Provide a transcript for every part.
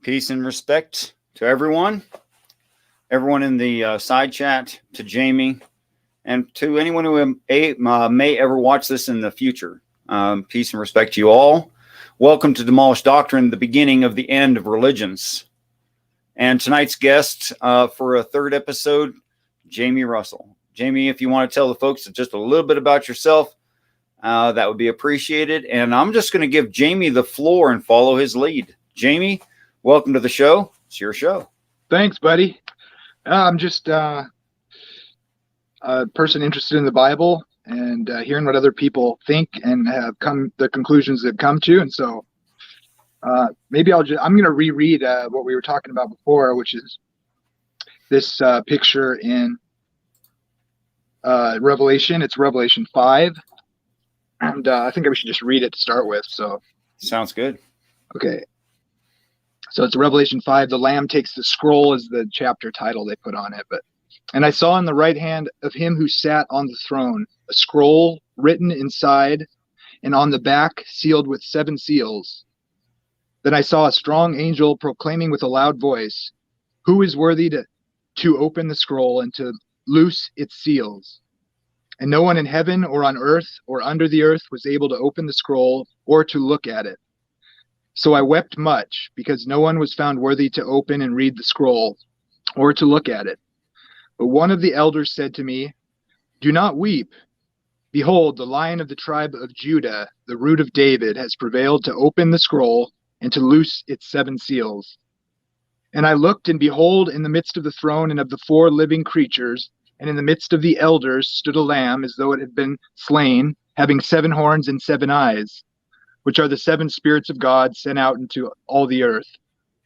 Peace and respect to everyone in the side chat, to Jamie, and to anyone who may ever watch this in the future. Peace and respect to you all. Welcome to Demolished Doctrine, the beginning of the end of religions. And tonight's guest for a third episode, Jamie Russell. Jamie, if you want to tell the folks just a little bit about yourself, that would be appreciated. And I'm just going to give Jamie the floor and follow his lead. Jamie, welcome to the show. It's your show. Thanks, buddy. I'm just a person interested in the Bible and hearing what other people think and have come the conclusions they've come to. And so maybe I'm going to reread what we were talking about before, which is this picture in Revelation. It's Revelation 5. And I think we should just read it to start with. So sounds good. Okay. So it's Revelation 5. The Lamb takes the scroll is the chapter title they put on it. And I saw in the right hand of him who sat on the throne a scroll written inside and on the back sealed with 7 seals. Then I saw a strong angel proclaiming with a loud voice, "Who is worthy to open the scroll and to loose its seals?" And no one in heaven or on earth or under the earth was able to open the scroll or to look at it. So I wept much because no one was found worthy to open and read the scroll or to look at it. But one of the elders said to me, "Do not weep. Behold, the Lion of the tribe of Judah, the root of David, has prevailed to open the scroll and to loose its 7 seals." And I looked, and behold, in the midst of the throne and of the 4 living creatures, and in the midst of the elders stood a lamb as though it had been slain, having 7 horns and 7 eyes, which are the 7 spirits of God sent out into all the earth.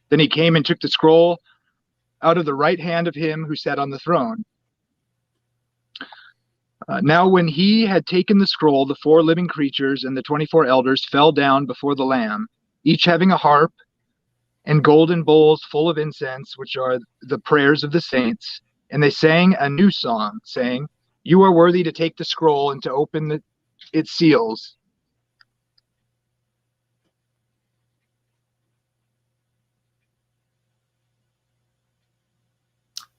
Then he came and took the scroll out of the right hand of him who sat on the throne. Now when he had taken the scroll, the 4 living creatures and the 24 elders fell down before the Lamb, each having a harp and golden bowls full of incense, which are the prayers of the saints. And they sang a new song, saying, "You are worthy to take the scroll and to open its seals."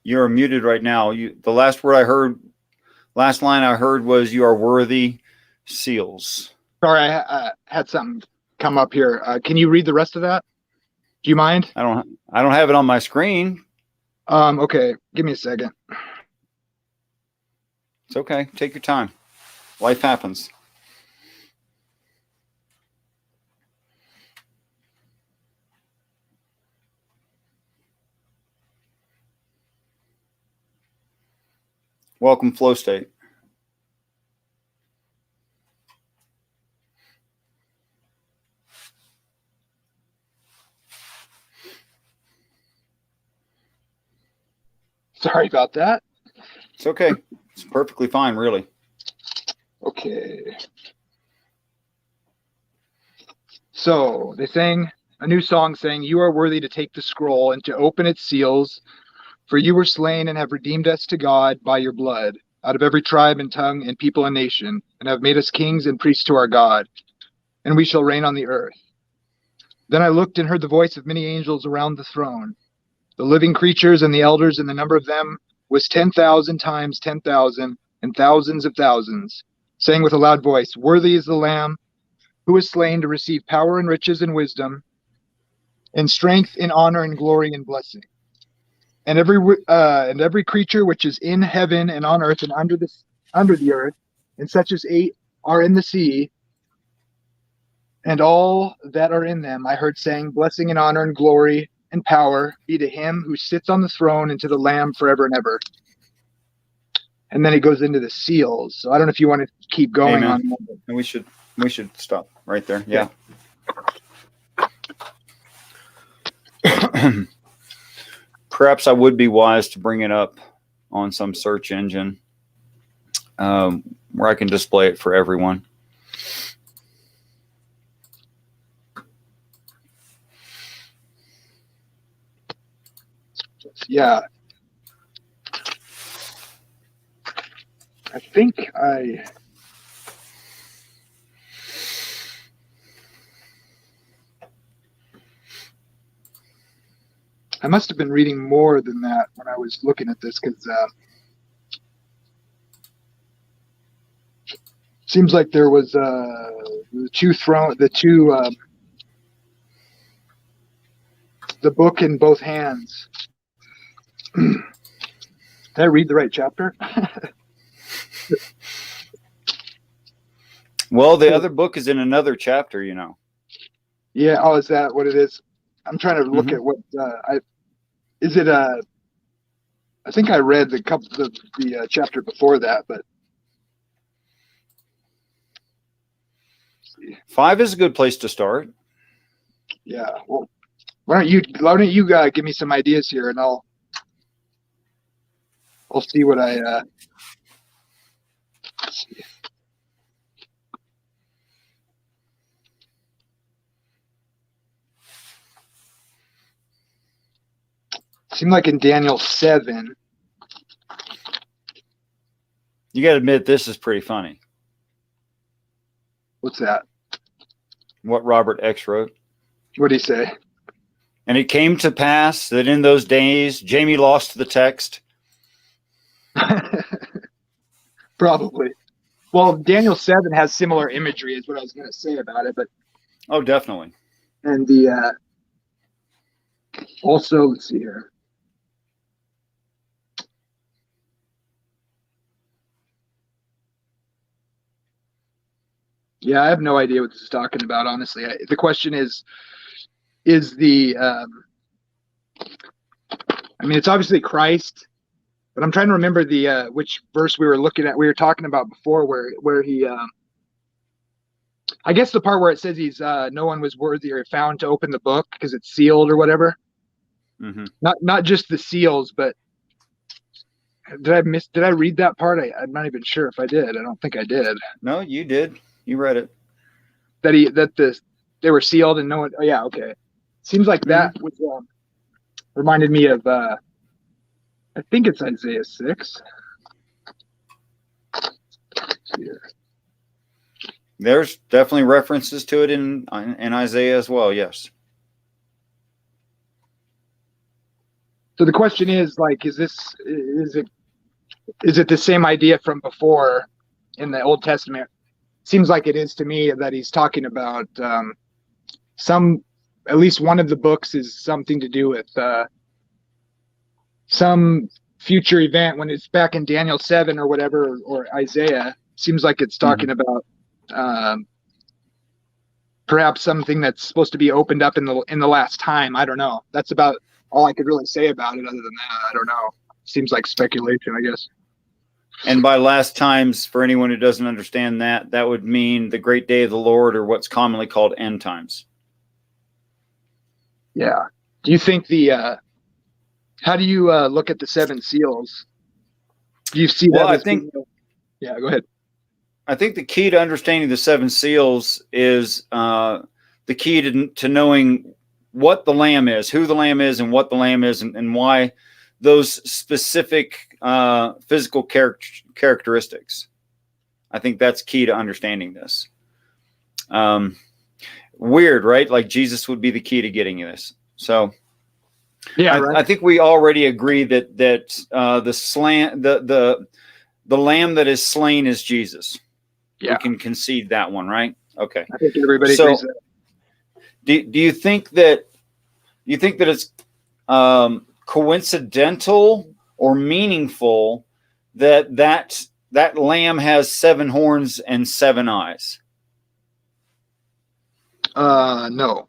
You're muted right now. The last line I heard was, "You are worthy seals." Sorry, I had something come up here. Can you read the rest of that? Do you mind? I don't have it on my screen. Okay, give me a second. It's okay. Take your time. Life happens. Welcome, Flow State. Sorry about that. It's okay. It's perfectly fine, really. Okay. So they sang a new song saying, "You are worthy to take the scroll and to open its seals, for you were slain and have redeemed us to God by your blood, out of every tribe and tongue and people and nation, and have made us kings and priests to our God, and we shall reign on the earth." Then I looked and heard the voice of many angels around the throne, the living creatures and the elders, and the number of them was 10,000 times 10,000 and thousands of thousands, saying with a loud voice, "Worthy is the Lamb who was slain to receive power and riches and wisdom and strength and honor and glory and blessing." And every creature which is in heaven and on earth and under the earth, and such as are in the sea, and all that are in them, I heard saying, "Blessing and honor and glory and power be to him who sits on the throne and to the Lamb forever and ever." And then he goes into the seals. So I don't know if you want to keep going on. And we should stop right there. Yeah. Perhaps I would be wise to bring it up on some search engine where I can display it for everyone. Yeah. I think I must have been reading more than that when I was looking at this, because seems like there was the book in both hands. Did I read the right chapter? Well, the other book is in another chapter, you know. Yeah. Oh, is that what it is? I'm trying to look at what is it. I think I read the chapter before that, but 5 is a good place to start. yeah. Well, why don't you give me some ideas here, and I'll see what I let's see. Seemed like in Daniel 7. You got to admit, this is pretty funny. What's that? What Robert X wrote. What did he say? And it came to pass that in those days, Jamie lost the text. Probably. Well, Daniel 7 has similar imagery, is what I was going to say about it. But Oh, definitely. and the also, let's see here. Yeah, I have no idea what this is talking about, honestly. The question is the I mean, it's obviously Christ, but I'm trying to remember the which verse we were looking at. We were talking about before where he I guess the part where it says he's no one was worthy or found to open the book because it's sealed or whatever. Mm-hmm. Not just the seals, but did I read that part? I'm not even sure if I did. I don't think I did. No, you did. You read it. They were sealed and no one. Oh yeah, okay. Seems like that was reminded me of I think it's Isaiah 6. There's definitely references to it in Isaiah as well. Yes. So the question is, like, is it the same idea from before in the Old Testament? Seems like it is to me, that he's talking about at least one of the books is something to do with some future event when it's back in Daniel 7 or whatever, or Isaiah. Seems like it's talking about perhaps something that's supposed to be opened up in the last time. I don't know. That's about all I could really say about it. Other than that, I don't know. Seems like speculation, I guess. And by last times, for anyone who doesn't understand that would mean the great day of the Lord, or what's commonly called end times. Yeah. Do you think how do you look at the 7 seals? Do you see that? Well, I think. Yeah, go ahead. I think the key to understanding the 7 seals is the key to knowing what the Lamb is, who the Lamb is, and what the Lamb is, and why those specific physical characteristics. I think that's key to understanding this. Weird, right? Like Jesus would be the key to getting this. So, yeah, right. I think we already agree that the Lamb that is slain is Jesus. Yeah, we can concede that one, right? Okay. I think everybody agrees that. Do you think that it's coincidental or meaningful that lamb has 7 horns and 7 eyes? No.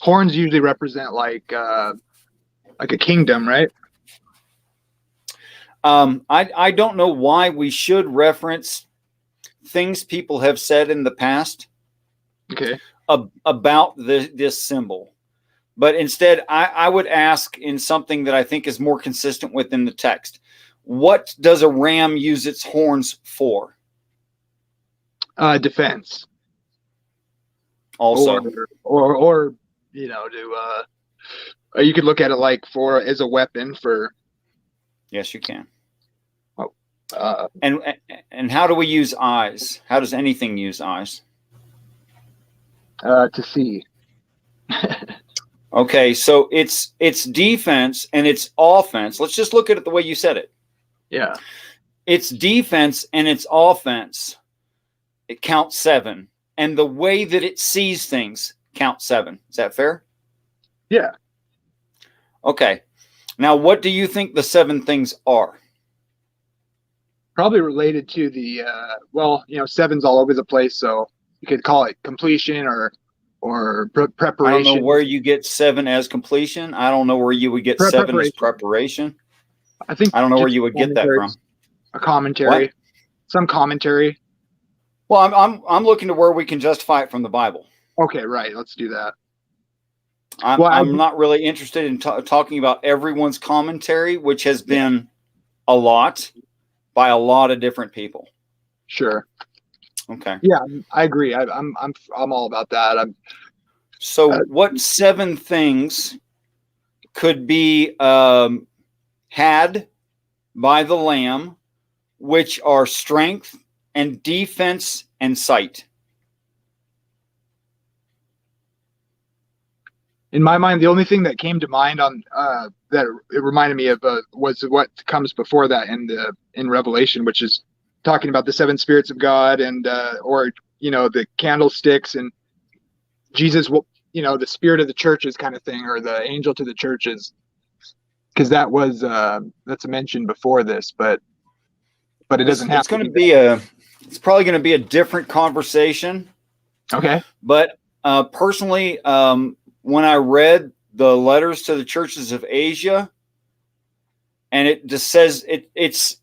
Horns usually represent like a kingdom, right? I don't know why we should reference things people have said in the past. Okay. About this symbol. But instead, I would ask in something that I think is more consistent within the text. What does a ram use its horns for? Defense. Also. Or you know, you could look at it like as a weapon for. Yes, you can. Oh. And how do we use eyes? How does anything use eyes? To see. Okay, so it's defense and it's offense. Let's just look at it the way you said it. Yeah. It's defense and it's offense. It counts 7. And the way that it sees things counts 7. Is that fair? Yeah. Okay. Now, what do you think the 7 things are? Probably related to the well, you know, 7's all over the place, so you could call it completion or preparation. I don't know where you get 7 as completion. I don't know where you would get 7 as preparation. I think I don't know where you would get that from. A commentary. What? Some commentary. Well, I'm looking to where we can justify it from the Bible. Okay, right. Let's do that. I'm not really interested in talking about everyone's commentary, which has been a lot by a lot of different people. Sure. Okay. Yeah, I agree. I'm all about that. What 7 things could be had by the Lamb, which are strength and defense and sight? In my mind, the only thing that came to mind on that it reminded me of was what comes before that in Revelation, which is talking about the 7 spirits of God and or you know, the candlesticks and Jesus, you know, the spirit of the churches kind of thing, or the angel to the churches, because that was that's mentioned before this, but it doesn't have. It's going to be it's probably going to be a different conversation. Okay. But personally, when I read the letters to the churches of Asia, and it just says it's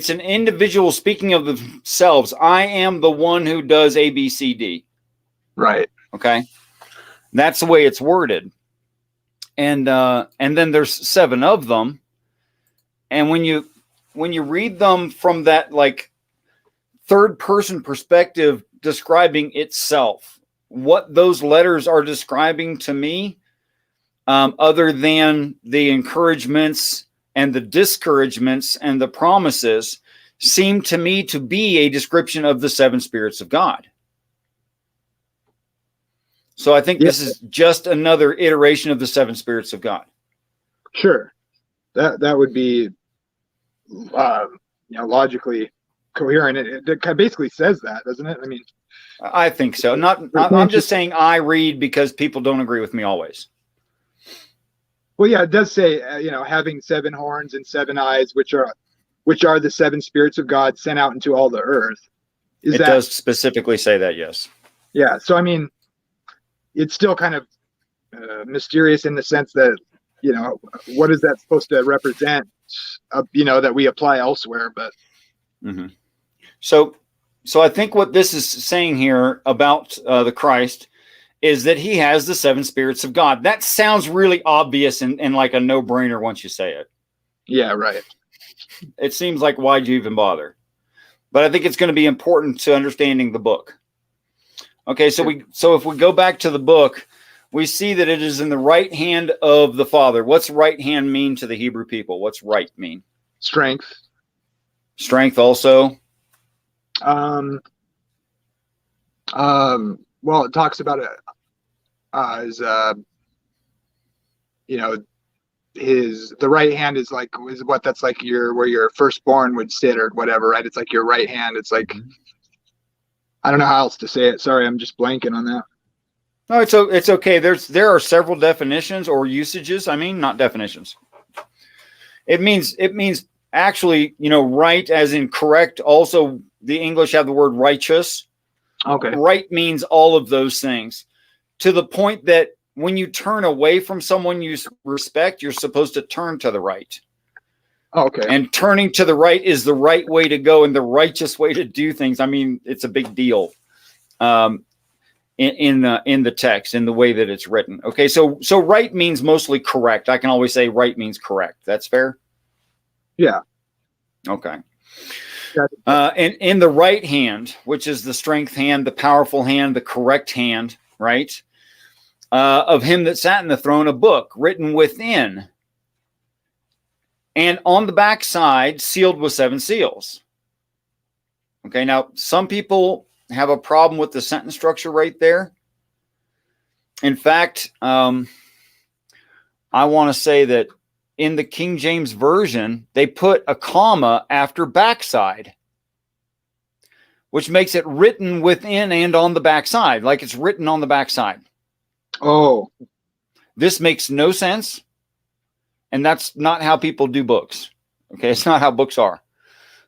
an individual speaking of themselves. I am the one who does A, B, C, D. Right. Okay. That's the way it's worded. And then there's 7 of them. And when you read them from that like third person perspective describing itself, what those letters are describing to me, other than the encouragements and the discouragements and the promises, seem to me to be a description of the 7 spirits of God. So I think this is just another iteration of the 7 spirits of God. Sure. That would be you know, logically coherent. It basically says that, doesn't it? I mean, I think so. I'm just saying I read because people don't agree with me always. Well, yeah, it does say, you know, having 7 horns and 7 eyes, which are the 7 spirits of God sent out into all the earth. It does specifically say that, yes. Yeah. So, I mean, it's still kind of mysterious in the sense that, you know, what is that supposed to represent, you know, that we apply elsewhere, but. Mm-hmm. So I think what this is saying here about the Christ is that he has the 7 spirits of God. That sounds really obvious and like a no-brainer once you say it. Yeah, right. It seems like, why'd you even bother? But I think it's going to be important to understanding the book. Okay, so if we go back to the book, we see that it is in the right hand of the Father. What's right hand mean to the Hebrew people? What's right mean? Strength. Strength also. Well, it talks about it as you know, the right hand is what that's like where your firstborn would sit or whatever, right? It's like your right hand. It's like, I don't know how else to say it. Sorry, I'm just blanking on that. No, it's okay. There are several definitions or usages. I mean, not definitions. It means actually, you know, right as in correct. Also, the English have the word righteous. Okay. Right means all of those things, to the point that when you turn away from someone you respect, you're supposed to turn to the right. Okay. And turning to the right is the right way to go and the righteous way to do things. I mean, it's a big deal in the text, in the way that it's written. Okay, so right means mostly correct. I can always say right means correct. That's fair? Yeah. Okay. And in the right hand, which is the strength hand, the powerful hand, the correct hand, right? Of him that sat in the throne, a book written within, and on the back side, sealed with 7 seals. Okay, now some people have a problem with the sentence structure right there. In fact, I want to say that in the King James Version, they put a comma after backside, which makes it written within and on the backside, like it's written on the backside. Oh. This makes no sense. And that's not how people do books. Okay, it's not how books are,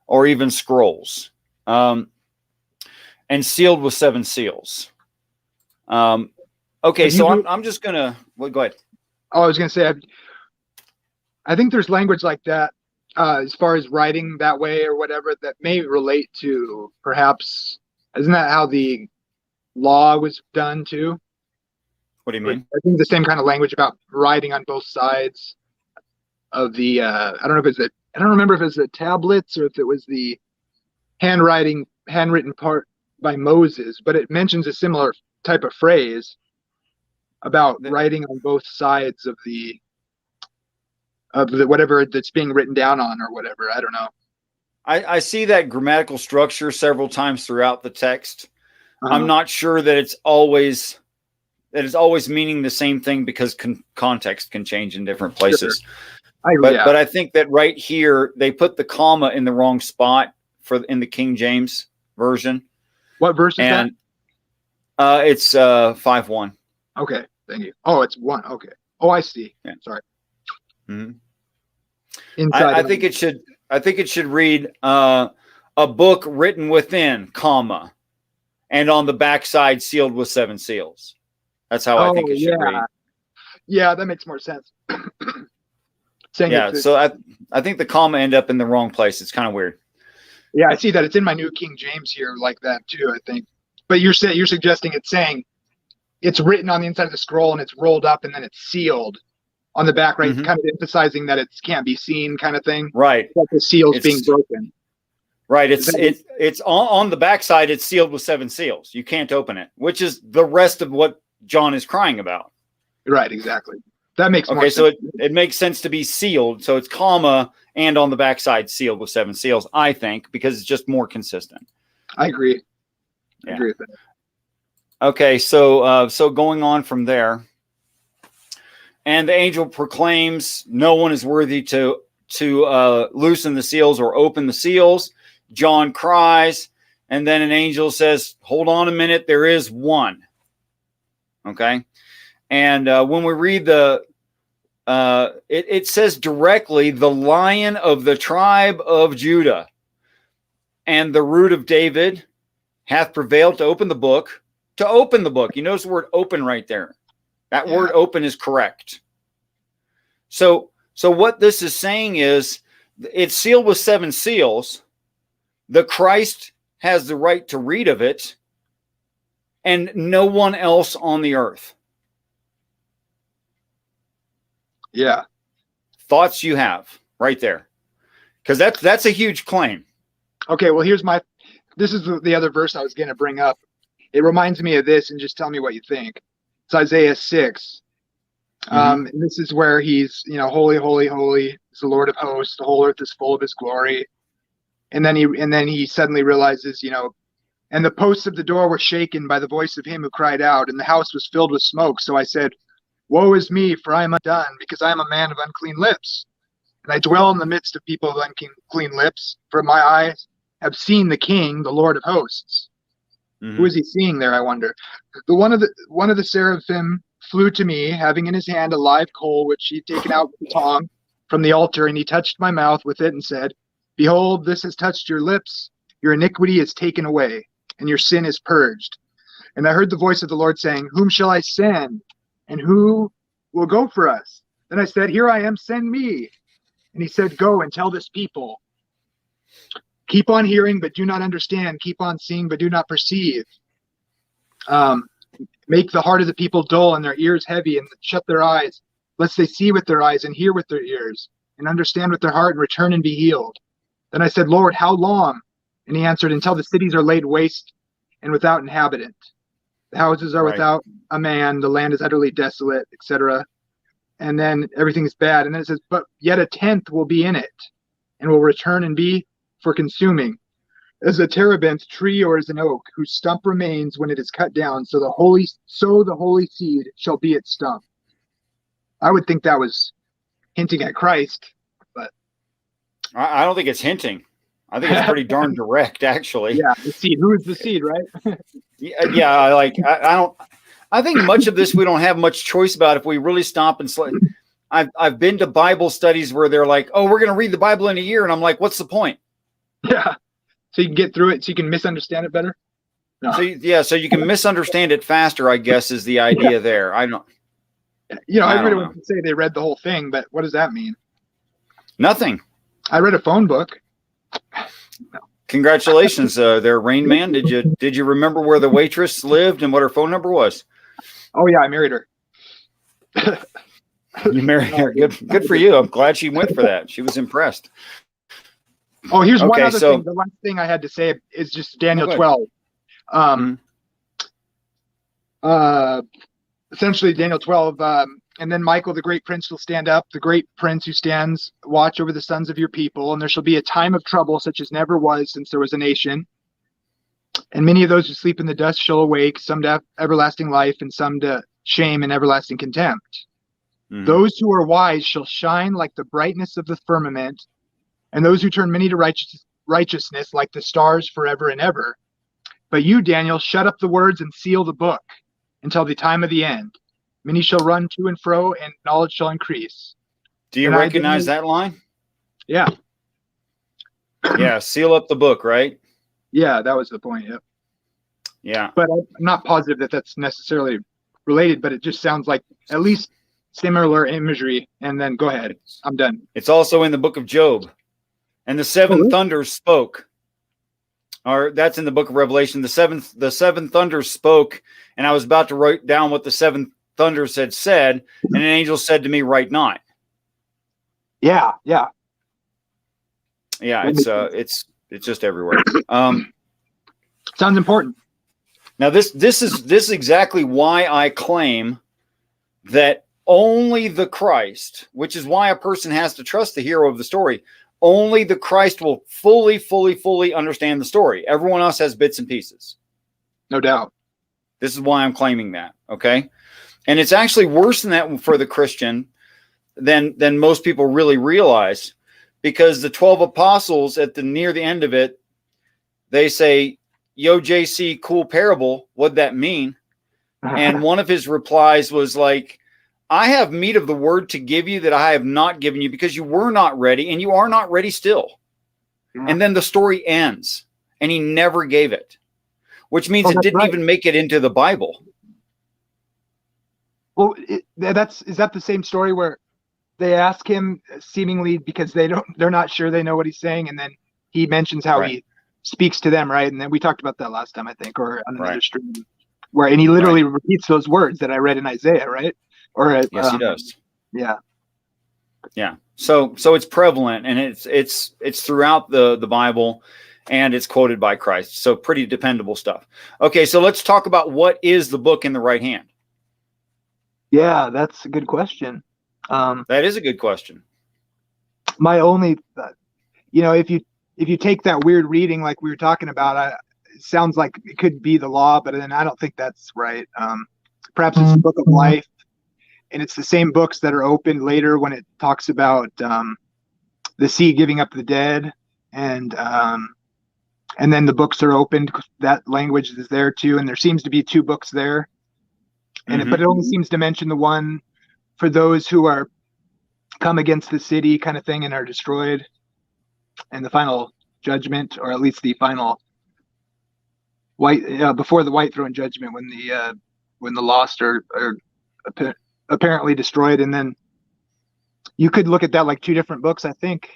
or even scrolls. And sealed with 7 seals. Okay, so I'm just gonna go ahead. Oh, I was gonna say, I think there's language like that as far as writing that way or whatever that may relate to perhaps. Isn't that how the law was done too? What do you mean? I think the same kind of language about writing on both sides of the. I don't know if it's the. I don't remember if it was the tablets or if it was the handwritten part by Moses, but it mentions a similar type of phrase about writing on both sides of the whatever that's being written down on or whatever. I don't know. I see that grammatical structure several times throughout the text. I'm not sure that it's always meaning the same thing because context can change in different places. Sure. But I think that right here they put the comma in the wrong spot in the King James Version. What verse is that? It's 5:1. Okay, thank you. Oh, it's 1. Okay. Oh, I see. Yeah. Sorry. Mm-hmm. I think it should. I think it should read a book written within, comma, and on the backside sealed with 7 seals. That's how I think it should read. Yeah, that makes more sense. So I think the comma ended up in the wrong place. It's kind of weird. Yeah, I see that. It's in my New King James here like that too, I think. But you're suggesting it's saying it's written on the inside of the scroll and it's rolled up and then it's sealed on the back, right? Mm-hmm. It's kind of emphasizing that it can't be seen kind of thing. Right. That the seal's being broken. Right. It's on the backside, it's sealed with 7 seals. You can't open it, which is the rest of what John is crying about. Right, exactly. That makes more sense. So it makes sense to be sealed. So it's comma and on the backside sealed with 7 seals, I think, because it's just more consistent. I agree. I agree with that. Okay, so going on from there, and the angel proclaims, "No one is worthy to loosen the seals or open the seals." John cries, and then an angel says, "Hold on a minute, there is one." Okay. And when we read it says directly, "The Lion of the tribe of Judah and the root of David hath prevailed to open the book." To open the book. You notice the word open right there. That word open is correct. So what this is saying is it's sealed with 7 seals. The Christ has the right to read of it, and no one else on the earth. Yeah. Thoughts you have right there? Because that's a huge claim. Okay, well, this is the other verse I was going to bring up. It reminds me of this, and just tell me what you think. It's Isaiah 6. And this is where he's, holy, holy, holy is the Lord of hosts. The whole earth is full of his glory. And then he suddenly realizes, and the posts of the door were shaken by the voice of him who cried out, and the house was filled with smoke. So I said, woe is me, for I am undone, because I am a man of unclean lips. And I dwell in the midst of people of unclean lips, for my eyes have seen the King, the Lord of hosts. Who is he seeing there, I wonder? One of the seraphim flew to me, having in his hand a live coal, which he had taken out with the tongue from the altar, and he touched my mouth with it and said, "Behold, this has touched your lips. Your iniquity is taken away, and your sin is purged." And I heard the voice of the Lord saying, "Whom shall I send? And who will go for us?" Then I said, "Here I am, send me." And he said, "Go and tell this people. Keep on hearing, but do not understand. Keep on seeing, but do not perceive. Make the heart of the people dull and their ears heavy, and shut their eyes, lest they see with their eyes and hear with their ears, and understand with their heart and return and be healed." Then I said, "Lord, how long?" And he answered, "Until the cities are laid waste and without inhabitant. The houses are without a man, the land is utterly desolate," etc. And then everything is bad. And then it says, "But yet a tenth will be in it, and will return and be for consuming, as a terebinth tree or as an oak, whose stump remains when it is cut down, so the holy seed shall be its stump." I would think that was hinting at Christ, but I don't think it's hinting. I think it's pretty darn direct, actually. yeah, the seed. Who is the seed, right? Yeah. I don't. I think much of this we don't have much choice about if we really stop and. I've been to Bible studies where they're like, "Oh, we're going to read the Bible in a year," and I'm like, "What's the point?" Yeah, so you can get through it, so you can misunderstand it better. No. So you can misunderstand it faster, I guess, is the idea there. I don't. Everybody wants to say they read the whole thing, but what does that mean? Nothing. I read a phone book. No. Congratulations, there, Rain Man. Did you remember where the waitress lived and what her phone number was? Oh yeah, I married her. You married her. Good for you. I'm glad she went for that. She was impressed. Oh, here's one other thing. The last thing I had to say is just Daniel 12. Essentially Daniel 12. And then Michael, the great prince, will stand up, the great prince who stands watch over the sons of your people. And there shall be a time of trouble such as never was since there was a nation. And many of those who sleep in the dust shall awake, some to everlasting life and some to shame and everlasting contempt. Mm-hmm. Those who are wise shall shine like the brightness of the firmament, and those who turn many to righteousness like the stars forever and ever. But you, Daniel, shut up the words and seal the book until the time of the end. Many shall run to and fro, and knowledge shall increase. Do you recognize that line? Yeah. Yeah, seal up the book, right? Yeah, that was the point, yep. Yeah. But I'm not positive that that's necessarily related, but it just sounds like at least similar imagery. And then go ahead. I'm done. It's also in the book of Job. And the seven thunders spoke. Or that's in the book of Revelation. The seven thunders spoke, and I was about to write down what the seven thunders had said, and an angel said to me, "Write not." Yeah. It's just everywhere. Sounds important. Now this is exactly why I claim that only the Christ, which is why a person has to trust the hero of the story. Only the Christ will fully understand the story. Everyone else has bits and pieces. No doubt. This is why I'm claiming that. Okay. And it's actually worse than that for the Christian than most people really realize, because the 12 apostles near the end of it, they say, "Yo, JC, cool parable. What'd that mean?" And one of his replies was like, "I have meat of the word to give you that I have not given you, because you were not ready and you are not ready still." Yeah. And then the story ends, and he never gave it, which means it didn't even make it into the Bible. Well, is that the same story where they ask him seemingly because they're not sure they know what he's saying, and then he mentions how he speaks to them, right? And then we talked about that last time, I think, or on another stream, and he literally repeats those words that I read in Isaiah, right? Yes, he does. Yeah. So it's prevalent, and it's throughout the Bible, and it's quoted by Christ. So pretty dependable stuff. Okay, so let's talk about what is the book in the right hand. Yeah, that's a good question. That is a good question. My only, if you take that weird reading like we were talking about, it sounds like it could be the law, but then I don't think that's right. Perhaps it's the book of life. And it's the same books that are opened later when it talks about the sea giving up the dead, and then the books are opened. That language is there too, and there seems to be two books there, and but it only seems to mention the one for those who are come against the city, kind of thing, and are destroyed, and the final judgment, or at least the final before the white throne judgment, when the lost are apparently destroyed. And then you could look at that like two different books, I think.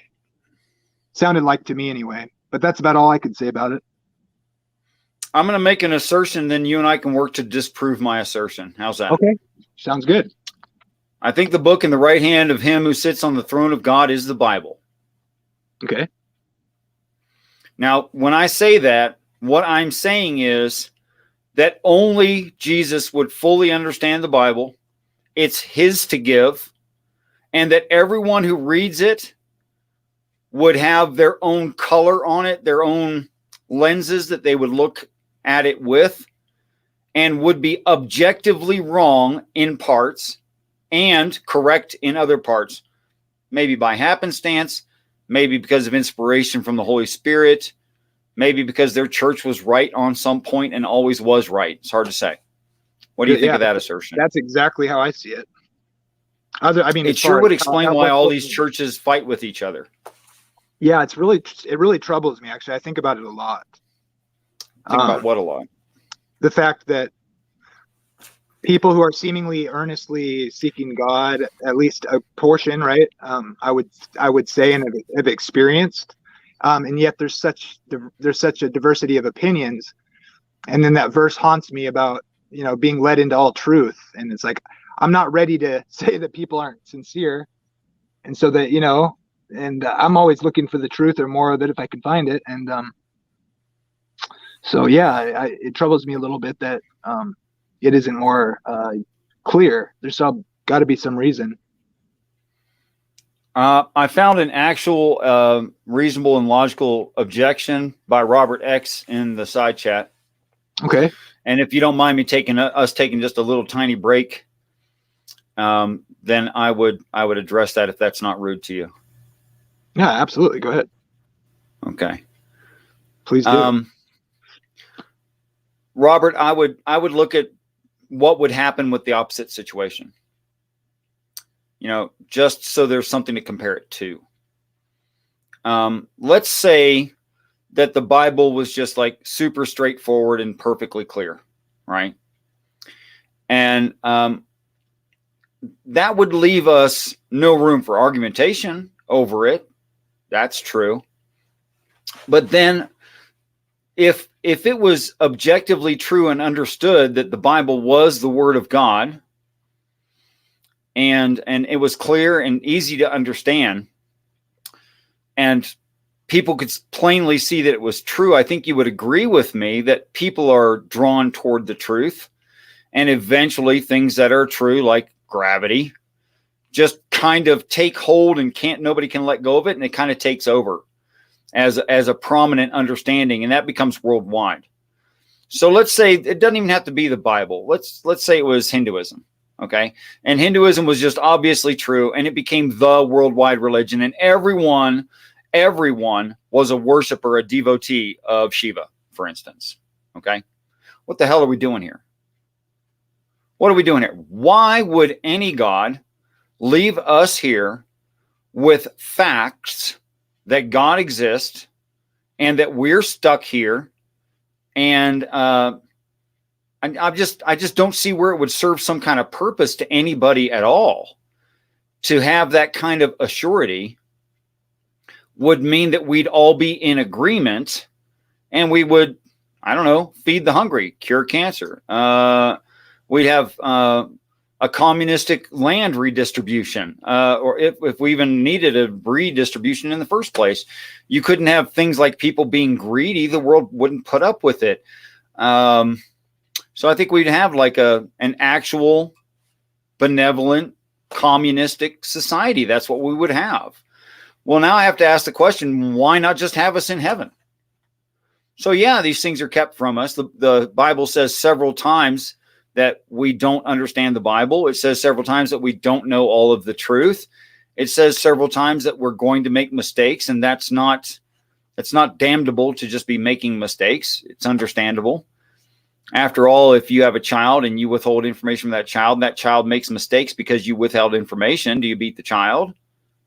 Sounded like to me anyway, but that's about all I could say about it. I'm going to make an assertion, then you and I can work to disprove my assertion. How's that? Okay. Sounds good. I think the book in the right hand of him who sits on the throne of God is the Bible. Okay. Now, when I say that, what I'm saying is that only Jesus would fully understand the Bible. It's his to give, and that everyone who reads it would have their own color on it, their own lenses that they would look at it with, and would be objectively wrong in parts and correct in other parts, maybe by happenstance, maybe because of inspiration from the Holy Spirit, maybe because their church was right on some point and always was right. It's hard to say. What do you think of that assertion? That's exactly how I see it. It sure would explain why all these churches fight with each other. Yeah, it really troubles me, actually. I think about it a lot. Think about what a lot? The fact that people who are seemingly earnestly seeking God, at least a portion, right? I would say and have experienced, and yet there's such a diversity of opinions, and then that verse haunts me about being led into all truth, and it's like I'm not ready to say that people aren't sincere, and so that and I'm always looking for the truth or more of it if I can find it, and so yeah, it troubles me a little bit that it isn't more clear. There's got to be some reason. I found an actual reasonable and logical objection by Robert X in the side chat. Okay. And if you don't mind me taking just a little tiny break, then I would address that if that's not rude to you. Yeah, absolutely. Go ahead. Okay. Please do. Robert, I would look at what would happen with the opposite situation. Just so there's something to compare it to. Let's say that the Bible was just like super straightforward and perfectly clear, right? And that would leave us no room for argumentation over it. That's true. But then if it was objectively true and understood that the Bible was the Word of God, and it was clear and easy to understand, and people could plainly see that it was true, I think you would agree with me that people are drawn toward the truth, and eventually things that are true, like gravity, just kind of take hold and nobody can let go of it, and it kind of takes over as a prominent understanding, and that becomes worldwide. So let's say it doesn't even have to be the Bible. Let's say it was Hinduism, okay? And Hinduism was just obviously true, and it became the worldwide religion, and everyone was a worshiper, a devotee of Shiva, for instance, okay? What the hell are we doing here? What are we doing here? Why would any God leave us here with facts that God exists and that we're stuck here? And I just don't see where it would serve some kind of purpose to anybody at all. To have that kind of assurity would mean that we'd all be in agreement, and we would, I don't know, feed the hungry, cure cancer. We'd have a communistic land redistribution, or if we even needed a redistribution in the first place. You couldn't have things like people being greedy. The world wouldn't put up with it. So I think we'd have like an actual benevolent communistic society. That's what we would have. Well, now I have to ask the question, why not just have us in heaven? So yeah, these things are kept from us. The Bible says several times that we don't understand the Bible. It says several times that we don't know all of the truth. It says several times that we're going to make mistakes, and it's not damnable to just be making mistakes. It's understandable. After all, if you have a child and you withhold information from that child makes mistakes because you withheld information. Do you beat the child?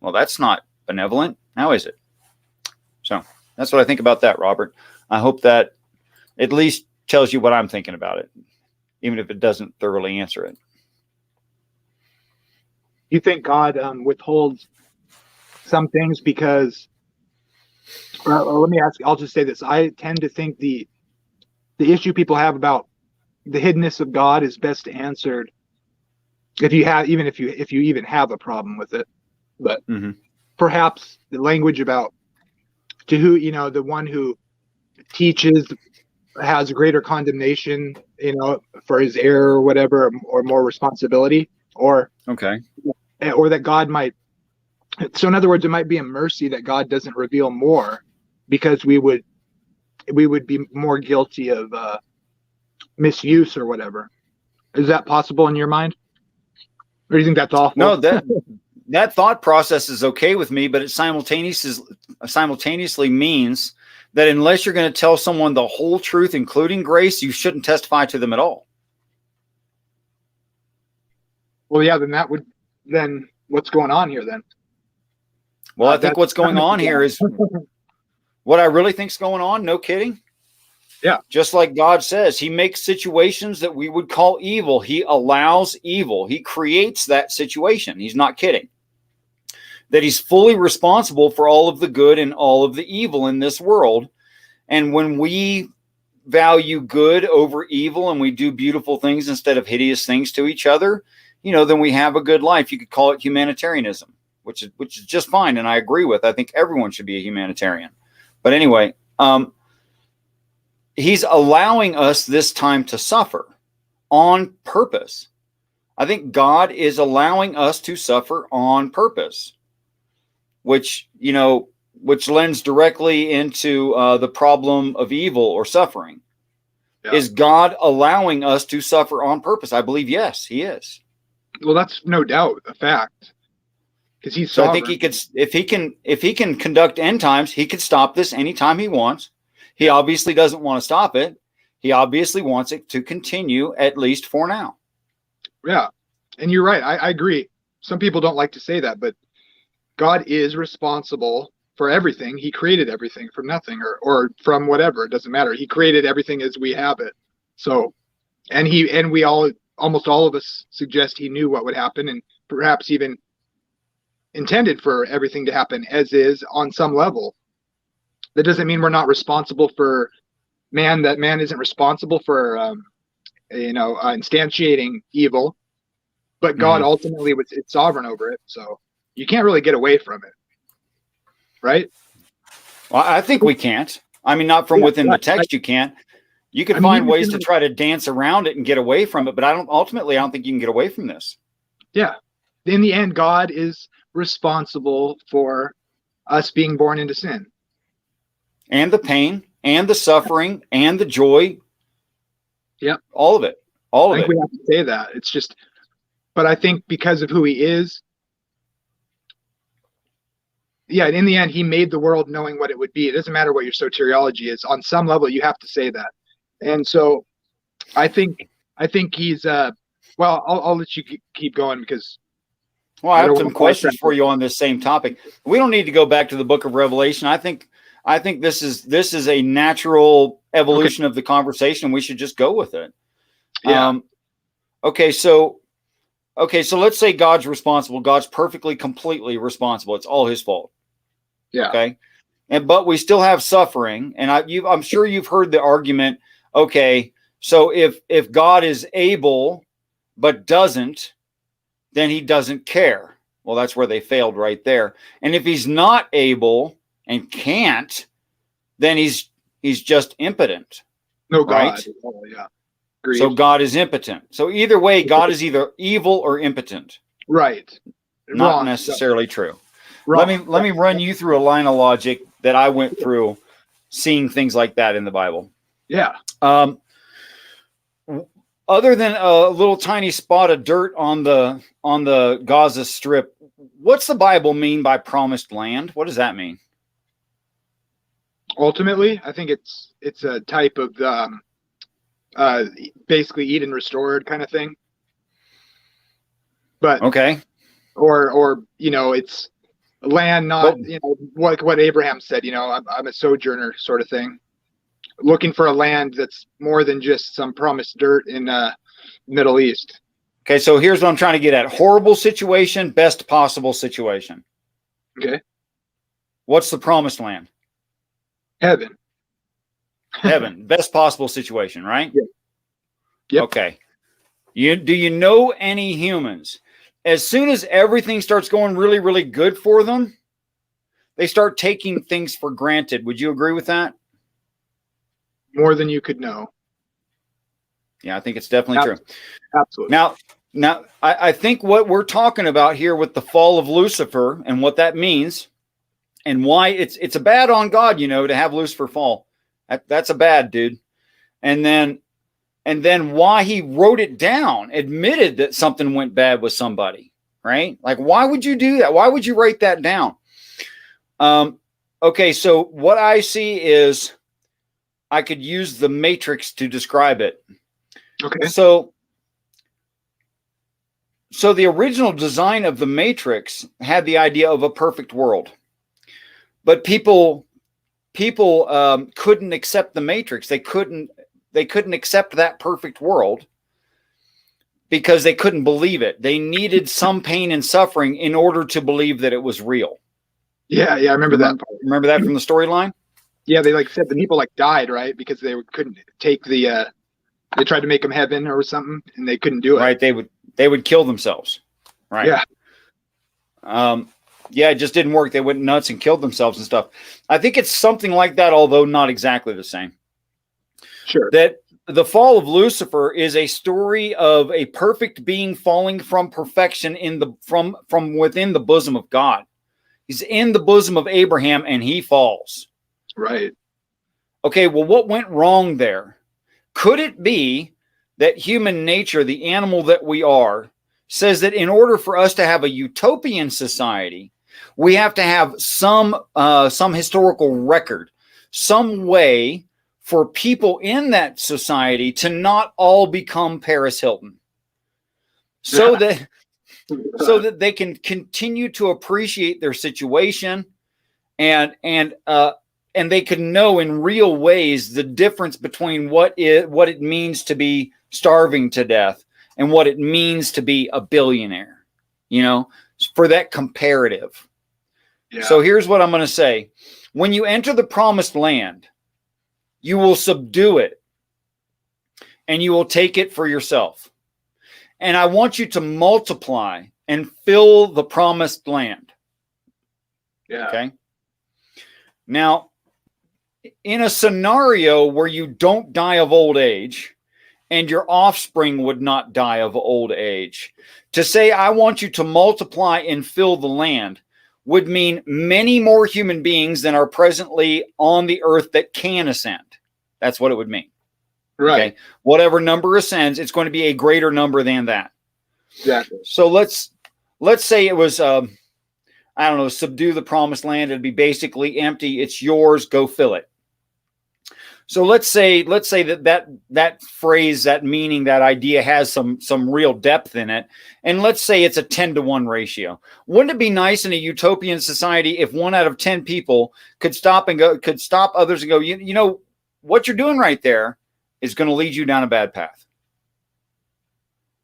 Well, that's not benevolent. How is it? So that's what I think about that, Robert. I hope that at least tells you what I'm thinking about it, even if it doesn't thoroughly answer it. You think God withholds some things because, let me ask, I'll just say this. I tend to think the issue people have about the hiddenness of God is best answered if you even have a problem with it. But perhaps the language about to who, the one who teaches has greater condemnation, for his error or whatever, or more responsibility, or that God might. So in other words, it might be a mercy that God doesn't reveal more, because we would be more guilty of misuse or whatever. Is that possible in your mind? Or do you think that's awful? No, that thought process is okay with me, but it simultaneously means that unless you're going to tell someone the whole truth, including grace, you shouldn't testify to them at all. Well, yeah, then what's going on here then? Well, I think what's going on here is what I really think's going on. No kidding. Yeah. Just like God says, he makes situations that we would call evil. He allows evil. He creates that situation. He's not kidding. That he's fully responsible for all of the good and all of the evil in this world. And when we value good over evil and we do beautiful things instead of hideous things to each other, then we have a good life. You could call it humanitarianism, which is just fine. And I agree with, I think everyone should be a humanitarian. But anyway, he's allowing us this time to suffer on purpose. I think God is allowing us to suffer on purpose, which lends directly into the problem of evil or suffering. Yeah. Is God allowing us to suffer on purpose? I believe, yes, he is. Well, that's no doubt a fact. Because he's sovereign. So I think he could, if he can conduct end times, he could stop this anytime he wants. He obviously doesn't want to stop it. He obviously wants it to continue, at least for now. Yeah. And you're right. I agree. Some people don't like to say that, but God is responsible for everything. He created everything from nothing or from whatever. It doesn't matter. He created everything as we have it. So, almost all of us suggest he knew what would happen and perhaps even intended for everything to happen as is on some level. That doesn't mean we're not responsible for man, that man isn't responsible for, instantiating evil, but God ultimately was sovereign over it. So you can't really get away from it. Right? Well, I think we can't. I mean, not from within the text, you can't. You can find ways to try to dance around it and get away from it, but I don't think you can get away from this. Yeah. In the end, God is responsible for us being born into sin. And the pain, and the suffering, and the joy. Yeah. All of it. I think we have to say that. It's just, but I think because of who he is, yeah, in the end, he made the world knowing what it would be. It doesn't matter what your soteriology is. On some level, you have to say that. And so I think he's, well, I'll let you keep going because. Well, I have some questions for you on this same topic. We don't need to go back to the book of Revelation. I think this is a natural evolution of the conversation. We should just go with it. Yeah. Okay. So let's say God's responsible. God's perfectly, completely responsible. It's all his fault. Yeah. Okay. But we still have suffering. And I'm sure you've heard the argument. Okay. So if God is able, but doesn't, then he doesn't care. Well, that's where they failed right there. And if he's not able and can't, then he's just impotent. No God. Right? Oh, yeah. Agreed. So God is impotent. So either way, God is either evil or impotent. Right. Not Wrong. necessarily true. Wrong. Let me run you through a line of logic that I went through seeing things like that in the Bible. Yeah. Other than a little tiny spot of dirt on the Gaza Strip, what's the Bible mean by promised land? What does that mean? Ultimately, I think it's a type of basically Eden restored kind of thing. But okay, or it's land, not like what Abraham said. I'm a sojourner sort of thing, looking for a land that's more than just some promised dirt in Middle East. Okay, so here's what I'm trying to get at: horrible situation, best possible situation. Okay, what's the promised land? Heaven. Heaven, best possible situation, right? Yeah. Yep. Okay. Do you know any humans? As soon as everything starts going really, really good for them, they start taking things for granted. Would you agree with that? More than you could know. Yeah, I think it's definitely true. Absolutely. Now, I think what we're talking about here with the fall of Lucifer and what that means and why it's a bad on God, to have Lucifer fall. That's a bad, dude. And then and then why he wrote it down, admitted that something went bad with somebody, right? Like, why would you do that? Why would you write that down? Okay, so what I see is I could use the Matrix to describe it. Okay. So the original design of the Matrix had the idea of a perfect world, but people couldn't accept the Matrix. They couldn't accept that perfect world because they couldn't believe it. They needed some pain and suffering in order to believe that it was real. Yeah, I remember that part. Remember that from the storyline? Yeah, they like said the people like died, right? Because they couldn't take the they tried to make them heaven or something, and they couldn't do it. Right, they would kill themselves. Right. Yeah. Yeah, it just didn't work. They went nuts and killed themselves and stuff. I think it's something like that, although not exactly the same. Sure. That the fall of Lucifer is a story of a perfect being falling from perfection from within the bosom of God. He's in the bosom of Abraham and he falls. Right. Okay, well, what went wrong there? Could it be that human nature, the animal that we are, says that in order for us to have a utopian society, we have to have some historical record, some way for people in that society to not all become Paris Hilton, so that they can continue to appreciate their situation, and they can know in real ways the difference between what it means to be starving to death and what it means to be a billionaire, for that comparative. Yeah. So here's what I'm going to say. When you enter the promised land, you will subdue it and you will take it for yourself. And I want you to multiply and fill the promised land. Yeah. Okay. Now, in a scenario where you don't die of old age and your offspring would not die of old age, to say, I want you to multiply and fill the land would mean many more human beings than are presently on the earth that can ascend. That's what it would mean. Right. Okay? Whatever number ascends, it's going to be a greater number than that. Exactly. So let's say it was, subdue the promised land. It'd be basically empty. It's yours. Go fill it. So let's say that phrase, that meaning, that idea has some real depth in it. And let's say it's a 10-to-1 ratio. Wouldn't it be nice in a utopian society if 1 out of 10 people could stop others and go, you know, what you're doing right there is going to lead you down a bad path.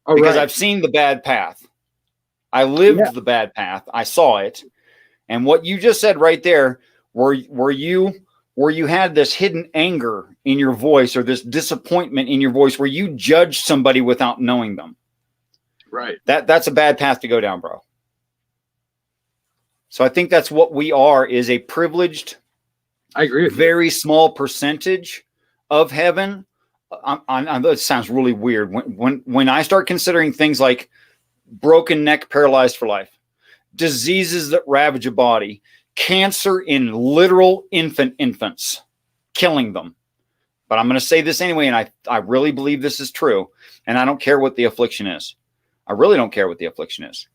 Oh, because right. I've seen the bad path. I lived the bad path. I saw it. And what you just said right there, where you had this hidden anger in your voice or this disappointment in your voice where you judged somebody without knowing them. Right. That's a bad path to go down, bro. So I think that's what we are, is a privileged, I agree with very small percentage of heaven. I know it sounds really weird. When I start considering things like broken neck, paralyzed for life, diseases that ravage a body, cancer in literal infants, killing them. But I'm going to say this anyway, and I really believe this is true, and I don't care what the affliction is. I really don't care what the affliction is.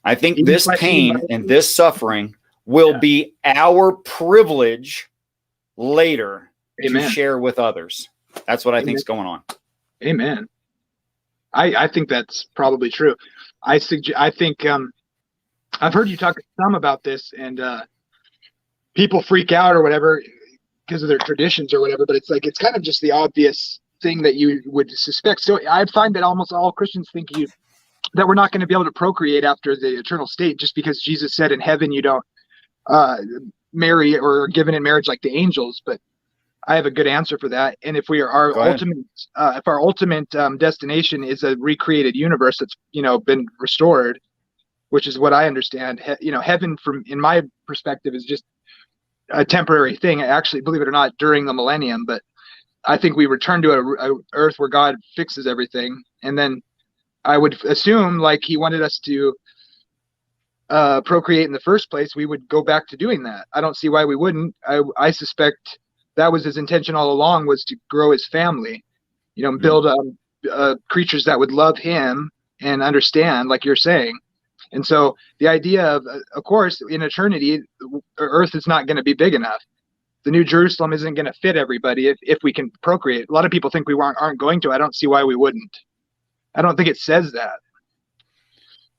I think this pain and this suffering will be our privilege later to share with others. That's what I think is going on. Amen. I think that's probably true. I think I've heard you talk some about this, and people freak out or whatever because of their traditions or whatever, but it's kind of just the obvious thing that you would suspect. So I find that almost all Christians think that we're not going to be able to procreate after the eternal state, just because Jesus said in heaven you don't marry or are given in marriage like the angels. But I have a good answer for that. And if our ultimate destination is a recreated universe that's been restored, which is what I understand, heaven in my perspective is just a temporary thing. Actually, believe it or not, during the millennium. But I think we return to a earth where God fixes everything, and then I would assume, like he wanted us to procreate in the first place, we would go back to doing that. I don't see why we wouldn't. I suspect that was his intention all along, was to grow his family. build creatures that would love him and understand, like you're saying. And so the idea of course, in eternity, Earth is not going to be big enough. The New Jerusalem isn't going to fit everybody if we can procreate. A lot of people think we aren't going to. I don't see why we wouldn't. I don't think it says that.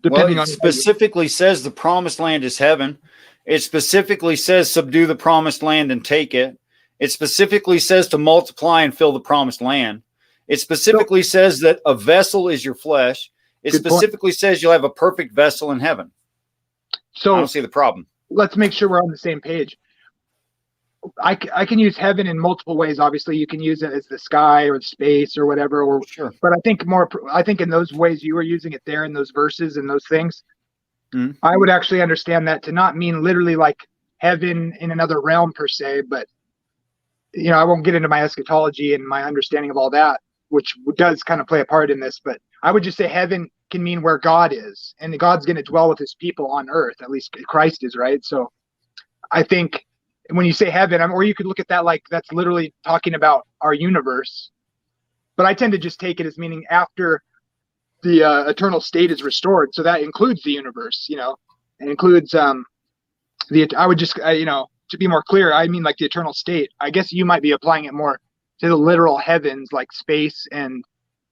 Well, it specifically says the promised land is heaven. It specifically says subdue the promised land and take it. It specifically says to multiply and fill the promised land. It specifically says that a vessel is your flesh. It specifically says you'll have a perfect vessel in heaven. So I don't see the problem. Let's make sure we're on the same page. I can use heaven in multiple ways. Obviously, you can use it as the sky or space or whatever. Or sure. But I think in those ways you were using it there in those verses and those things. Mm-hmm. I would actually understand that to not mean literally like heaven in another realm per se, but I won't get into my eschatology and my understanding of all that, which does kind of play a part in this. But I would just say heaven can mean where God is, and God's going to dwell with his people on earth. At least Christ is, right? So I think when you say heaven, or you could look at that like that's literally talking about our universe. But I tend to just take it as meaning after the eternal state is restored. So that includes the universe, and includes I would just, to be more clear, I mean like the eternal state. I guess you might be applying it more to the literal heavens, like space and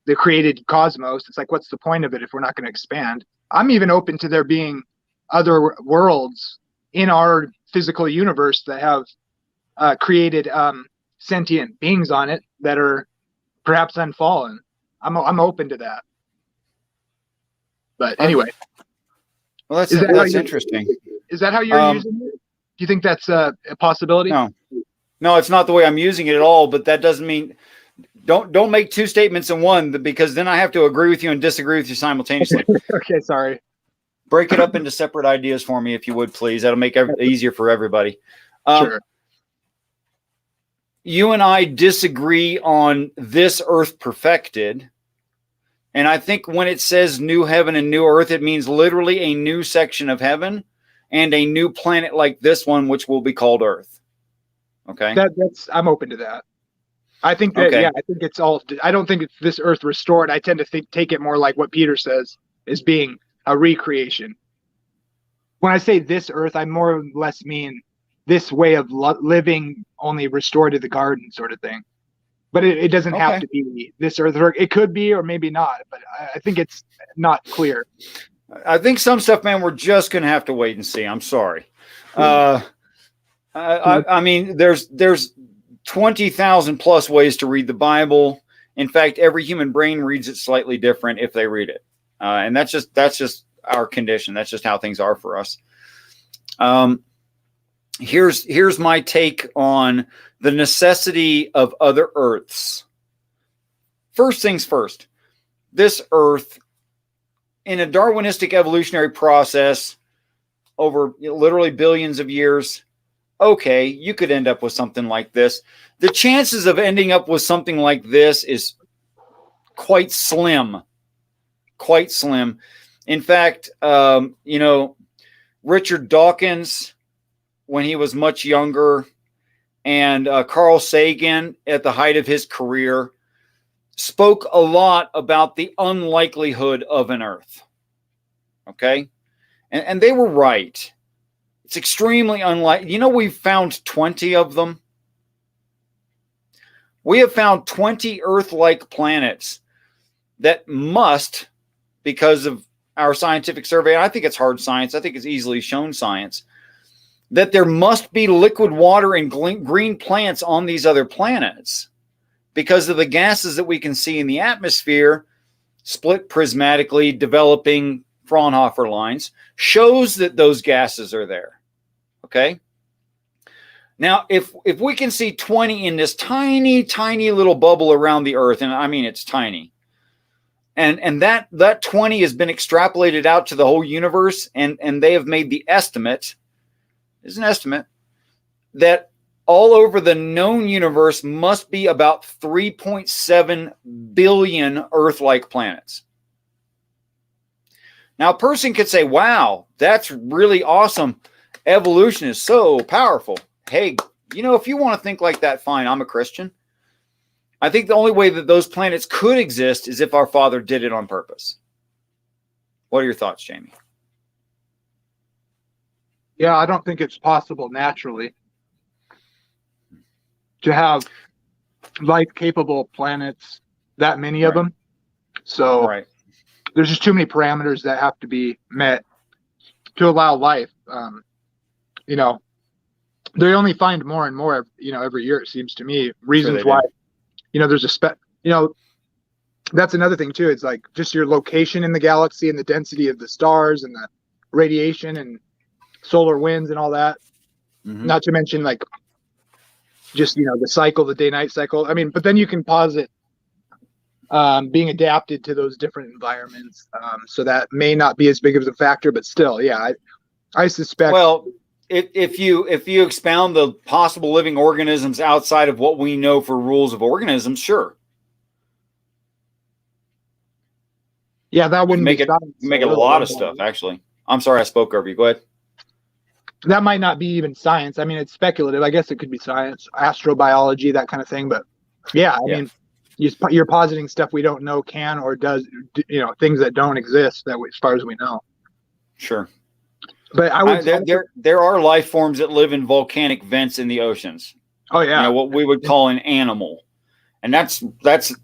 the created cosmos. It's like, what's the point of it if we're not going to expand? I'm even open to there being other worlds in our physical universe that have created sentient beings on it that are perhaps unfallen. I'm open to that. But anyway, well, that's interesting. Is that how you're using it? Do you think that's a possibility? No, it's not the way I'm using it at all. But that doesn't mean don't make two statements in one, because then I have to agree with you and disagree with you simultaneously. Okay, sorry. Break it up into separate ideas for me, if you would, please. That'll make it easier for everybody. Sure. You and I disagree on this earth perfected. And I think when it says new heaven and new earth, it means literally a new section of heaven and a new planet like this one, which will be called Earth. Okay. I'm open to that. I think that, okay. I think it's all, I don't think it's this earth restored. I tend to take it more like what Peter says as being a recreation. When I say this earth, I more or less mean this way of living only restored to the garden sort of thing. But it doesn't have to be this earth. It could be, or maybe not, but I think it's not clear. I think some stuff, man, we're just going to have to wait and see. I'm sorry. I mean, there's 20,000 plus ways to read the Bible. In fact, every human brain reads it slightly different if they read it. And that's just our condition. That's just how things are for us. Here's my take on the necessity of other earths. First things first, this earth, in a Darwinistic evolutionary process over literally billions of years, okay, you could end up with something like this. The chances of ending up with something like this is quite slim. Quite slim. In fact, Richard Dawkins, when he was much younger, and Carl Sagan at the height of his career, spoke a lot about the unlikelihood of an Earth. Okay? And they were right. It's extremely unlikely. We've found 20 of them. We have found 20 Earth-like planets that must, because of our scientific survey, and I think it's hard science, I think it's easily shown science, that there must be liquid water and green plants on these other planets because of the gases that we can see in the atmosphere, split prismatically, developing Fraunhofer lines, shows that those gases are there. Okay? Now, if we can see 20 in this tiny, tiny little bubble around the Earth, and I mean it's tiny, and that 20 has been extrapolated out to the whole universe, and they have made the estimate, is an estimate, that all over the known universe must be about 3.7 billion Earth-like planets. Now, a person could say, wow, that's really awesome. Evolution is so powerful. Hey, if you want to think like that, fine, I'm a Christian. I think the only way that those planets could exist is if our Father did it on purpose. What are your thoughts, Jamie? Yeah, I don't think it's possible naturally to have life-capable planets, that many of them. So there's just too many parameters that have to be met to allow life. You know, they only find more and more, you know, every year, it seems to me, reasons why, you know, there's you know, that's another thing too. It's like just your location in the galaxy and the density of the stars and the radiation and solar winds and all that. Not to mention like just, you know, the cycle, the day-night cycle. I mean, but then you can posit being adapted to those different environments. So that may not be as big of a factor, but still, yeah, I suspect. Well, if you expound the possible living organisms outside of what we know for rules of organisms, sure. Yeah, that wouldn't make a lot of stuff, actually. I'm sorry I spoke over you. Go ahead. That might not be even science. I mean, it's speculative. I guess it could be science, astrobiology, that kind of thing. But yeah, I mean, you're positing stuff we don't know can or does, you know, things that don't exist that as far as we know. Sure. But I would there are life forms that live in volcanic vents in the oceans. Oh yeah. You know, what we would call an animal. And that's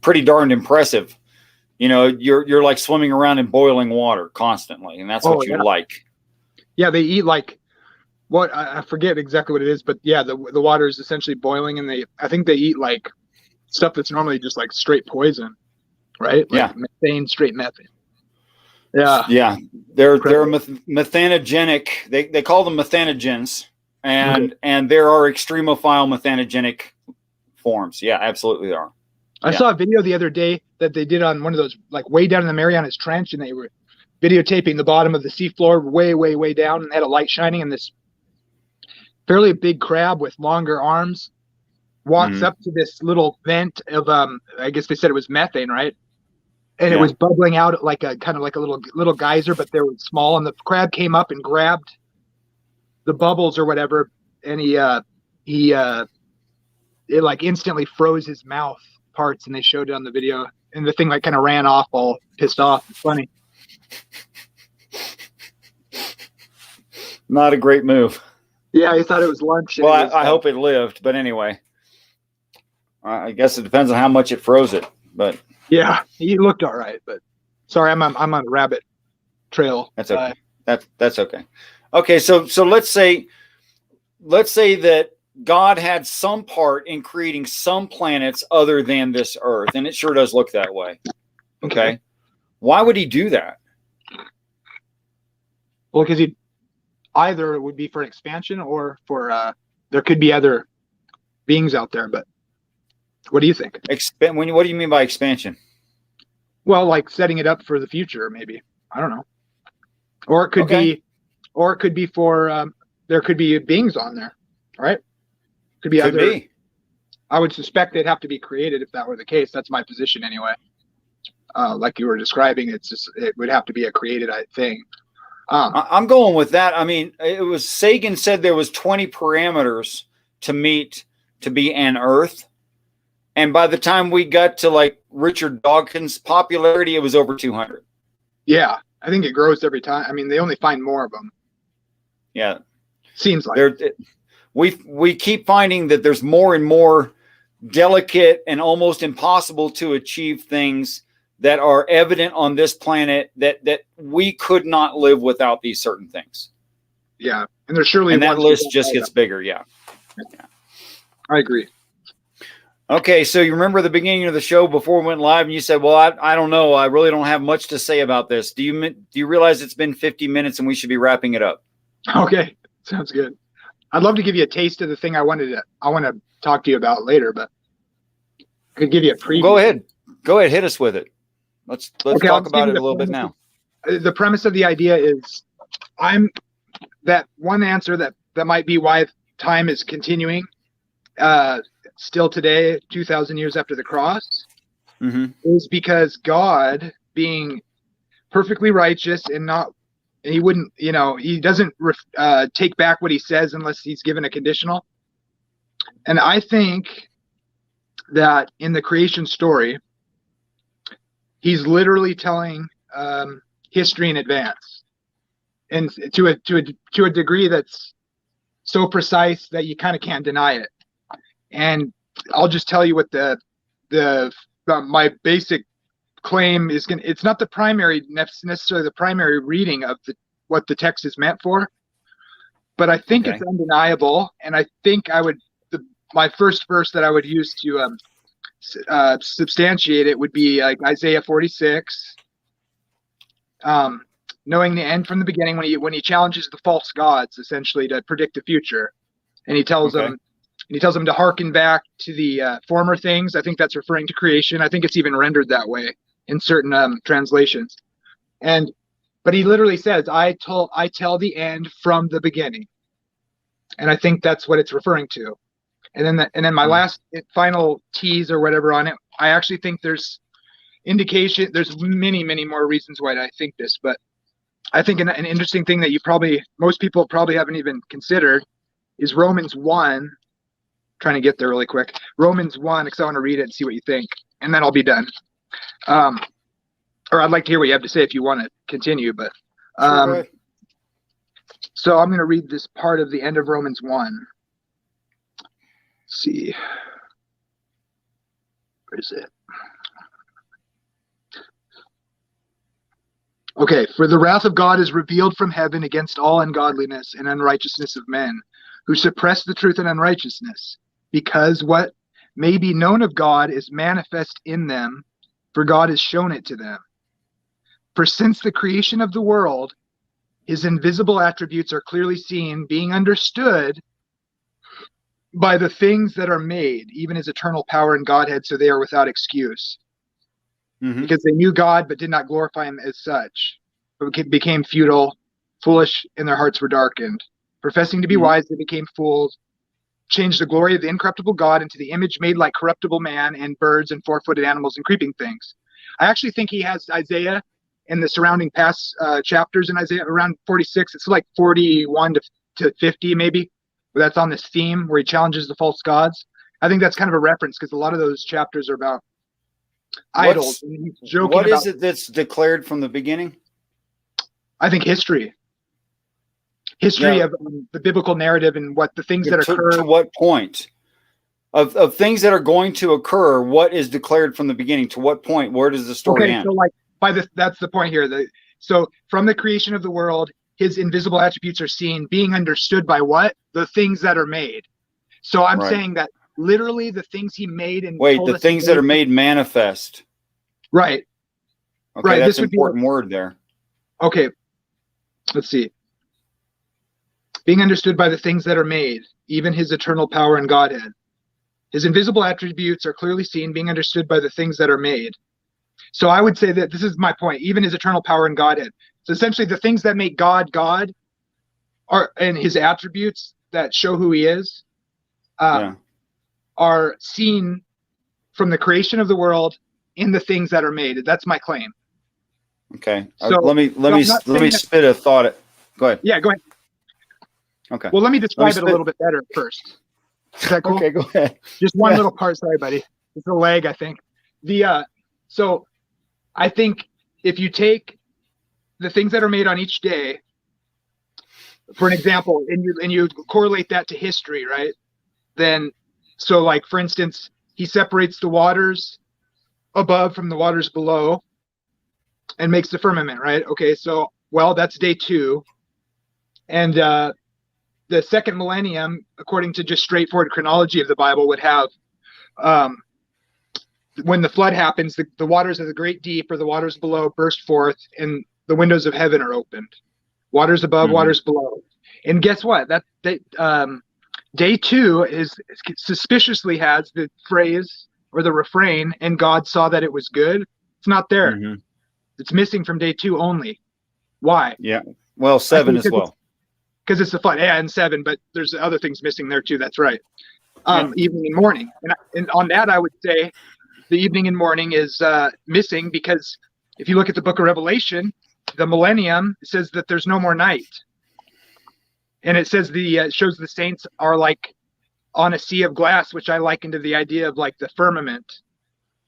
pretty darn impressive. You know, you're like swimming around in boiling water constantly, and that's what you like. Yeah, they eat like what I forget exactly what it is, but yeah, the water is essentially boiling, and I think they eat like stuff that's normally just like straight poison, right? Like methane, straight methane. Yeah, yeah, they're methanogenic. They call them methanogens, and there are extremophile methanogenic forms. Yeah, absolutely there are. I saw a video the other day that they did on one of those, like way down in the Marianas Trench, and they were videotaping the bottom of the seafloor way, way, way down, and had a light shining, and this fairly big crab with longer arms walks up to this little vent of, I guess they said it was methane, right? And it was bubbling out like a kind of like a little geyser, but they were small, and the crab came up and grabbed the bubbles or whatever, and it like instantly froze his mouth parts, and they showed it on the video, and the thing like kind of ran off all pissed off. It's funny. Not a great move. Yeah, he thought it was lunch. Well, I hope it lived, but anyway, I guess it depends on how much it froze it. But yeah, he looked all right. But sorry, I'm on a rabbit trail. That's okay. That's okay. Okay, so let's say that God had some part in creating some planets other than this Earth, and it sure does look that way. Okay. Why would he do that? Well, because he either it would be for expansion or for there could be other beings out there. But what do you think? What do you mean by expansion? Well, like setting it up for the future, maybe. I don't know. Or it could be for there could be beings on there, right? Could be. I would suspect they'd have to be created if that were the case. That's my position anyway. Like you were describing, it would have to be a created thing. I'm going with that. I mean, it was Sagan said there was 20 parameters to meet to be an Earth, and by the time we got to like Richard Dawkins' popularity, it was over 200. Yeah, I think it grows every time. I mean, they only find more of them. Yeah, seems like we keep finding that there's more and more delicate and almost impossible to achieve things that are evident on this planet that we could not live without these certain things. Yeah, and there's surely that list just gets bigger. Yeah, I agree. Okay, so you remember the beginning of the show before we went live, and you said, "Well, I don't know. I really don't have much to say about this." Do you realize it's been 50 minutes and we should be wrapping it up? Okay, sounds good. I'd love to give you a taste of the thing I want to talk to you about later, but I could give you a preview. Go ahead, hit us with it. Let's talk about it a little bit now. The premise of the idea is that one answer that might be why time is continuing still today, 2,000 years after the cross, is because God, being perfectly righteous and he wouldn't, he doesn't take back what he says unless he's given a conditional. And I think that in the creation story, he's literally telling history in advance, and to a degree that's so precise that you kind of can't deny it. And I'll just tell you what my basic claim is going. It's not the primary, necessarily the primary reading of what the text is meant for, but I think it's undeniable. And I think my first verse that I would use to substantiate it would be like Isaiah 46. Knowing the end from the beginning, when he challenges the false gods essentially to predict the future, and he tells them to hearken back to the former things. I think that's referring to creation. I think it's even rendered that way in certain translations. But he literally says, I tell the end from the beginning. And I think that's what it's referring to. And then my last final tease or whatever on it, I actually think there's indication, there's many, many more reasons why I think this, but I think an interesting thing that most people probably haven't even considered is Romans 1. Trying to get there really quick. Romans 1, because I want to read it and see what you think, and then I'll be done. Or I'd like to hear what you have to say if you want to continue, but Sure. so I'm going to read this part of the end of Romans 1. Let's see. Where is it? Okay, for the wrath of God is revealed from heaven against all ungodliness and unrighteousness of men, who suppress the truth in unrighteousness, because what may be known of God is manifest in them, for God has shown it to them. For since the creation of the world, his invisible attributes are clearly seen, being understood by the things that are made, even his eternal power and Godhead, so they are without excuse. Because they knew God but did not glorify him as such, but became futile, foolish, and their hearts were darkened. Professing to be wise, they became fools, changed the glory of the incorruptible God into the image made like corruptible man and birds and four-footed animals and creeping things. I actually think he has Isaiah and the surrounding past chapters in Isaiah around 46. It's like 41 to 50 maybe, but that's on this theme where he challenges the false gods. I think that's kind of a reference because a lot of those chapters are about idols. And he's joking what about, is it that's declared from the beginning? I think history of the biblical narrative and what the things that occur. To what point of things that are going to occur? What is declared from the beginning? To what point? Where does the story end? So like that's the point here. So from the creation of the world, his invisible attributes are seen, being understood by what? The things that are made. So I'm saying that literally the things he made and the things that are made manifest. Right. Okay, right. That's this an important word there. Okay. Let's see. Being understood by the things that are made, even his eternal power and Godhead. His invisible attributes are clearly seen, being understood by the things that are made. So I would say that this is my point, even his eternal power and Godhead. So essentially the things that make God God are, and his attributes that show who he is, are seen from the creation of the world in the things that are made. That's my claim. Okay. So, let me spit a thought. Go ahead. Yeah, go ahead. Okay. Well, let me describe it a little bit better first. Is that cool? Okay, go ahead. Just one little part. Sorry, buddy. It's a leg, I think. So I think if you take the things that are made on each day, for an example, and you correlate that to history, right? Then, so like, for instance, he separates the waters above from the waters below and makes the firmament, right? Okay, so, well, that's day 2. And the second millennium, according to just straightforward chronology of the Bible, would have when the flood happens, the waters of the great deep or the waters below burst forth and the windows of heaven are opened. Waters above, waters below. And guess what? Day 2 is suspiciously has the phrase or the refrain, and God saw that it was good. It's not there. It's missing from day 2 only. Why? Yeah. Well, 7 as well. Because it's the flood. Yeah, and 7, but there's other things missing there too. That's right. Evening and morning. And on that, I would say the evening and morning is missing because if you look at the book of Revelation, the millennium says that there's no more night. And it says it shows the saints are like on a sea of glass, which I liken to the idea of like the firmament.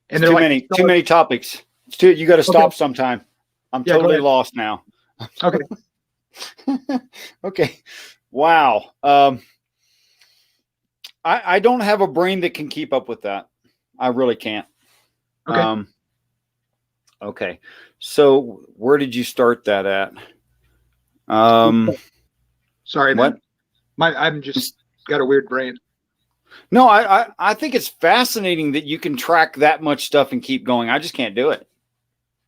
And too many topics. It's too, you got to stop sometime. I'm totally lost now. Okay. Okay. Wow. I don't have a brain that can keep up with that. I really can't. Okay. Okay. So where did you start that at? Sorry, what? Man. I'm just got a weird brain. No, I think it's fascinating that you can track that much stuff and keep going. I just can't do it.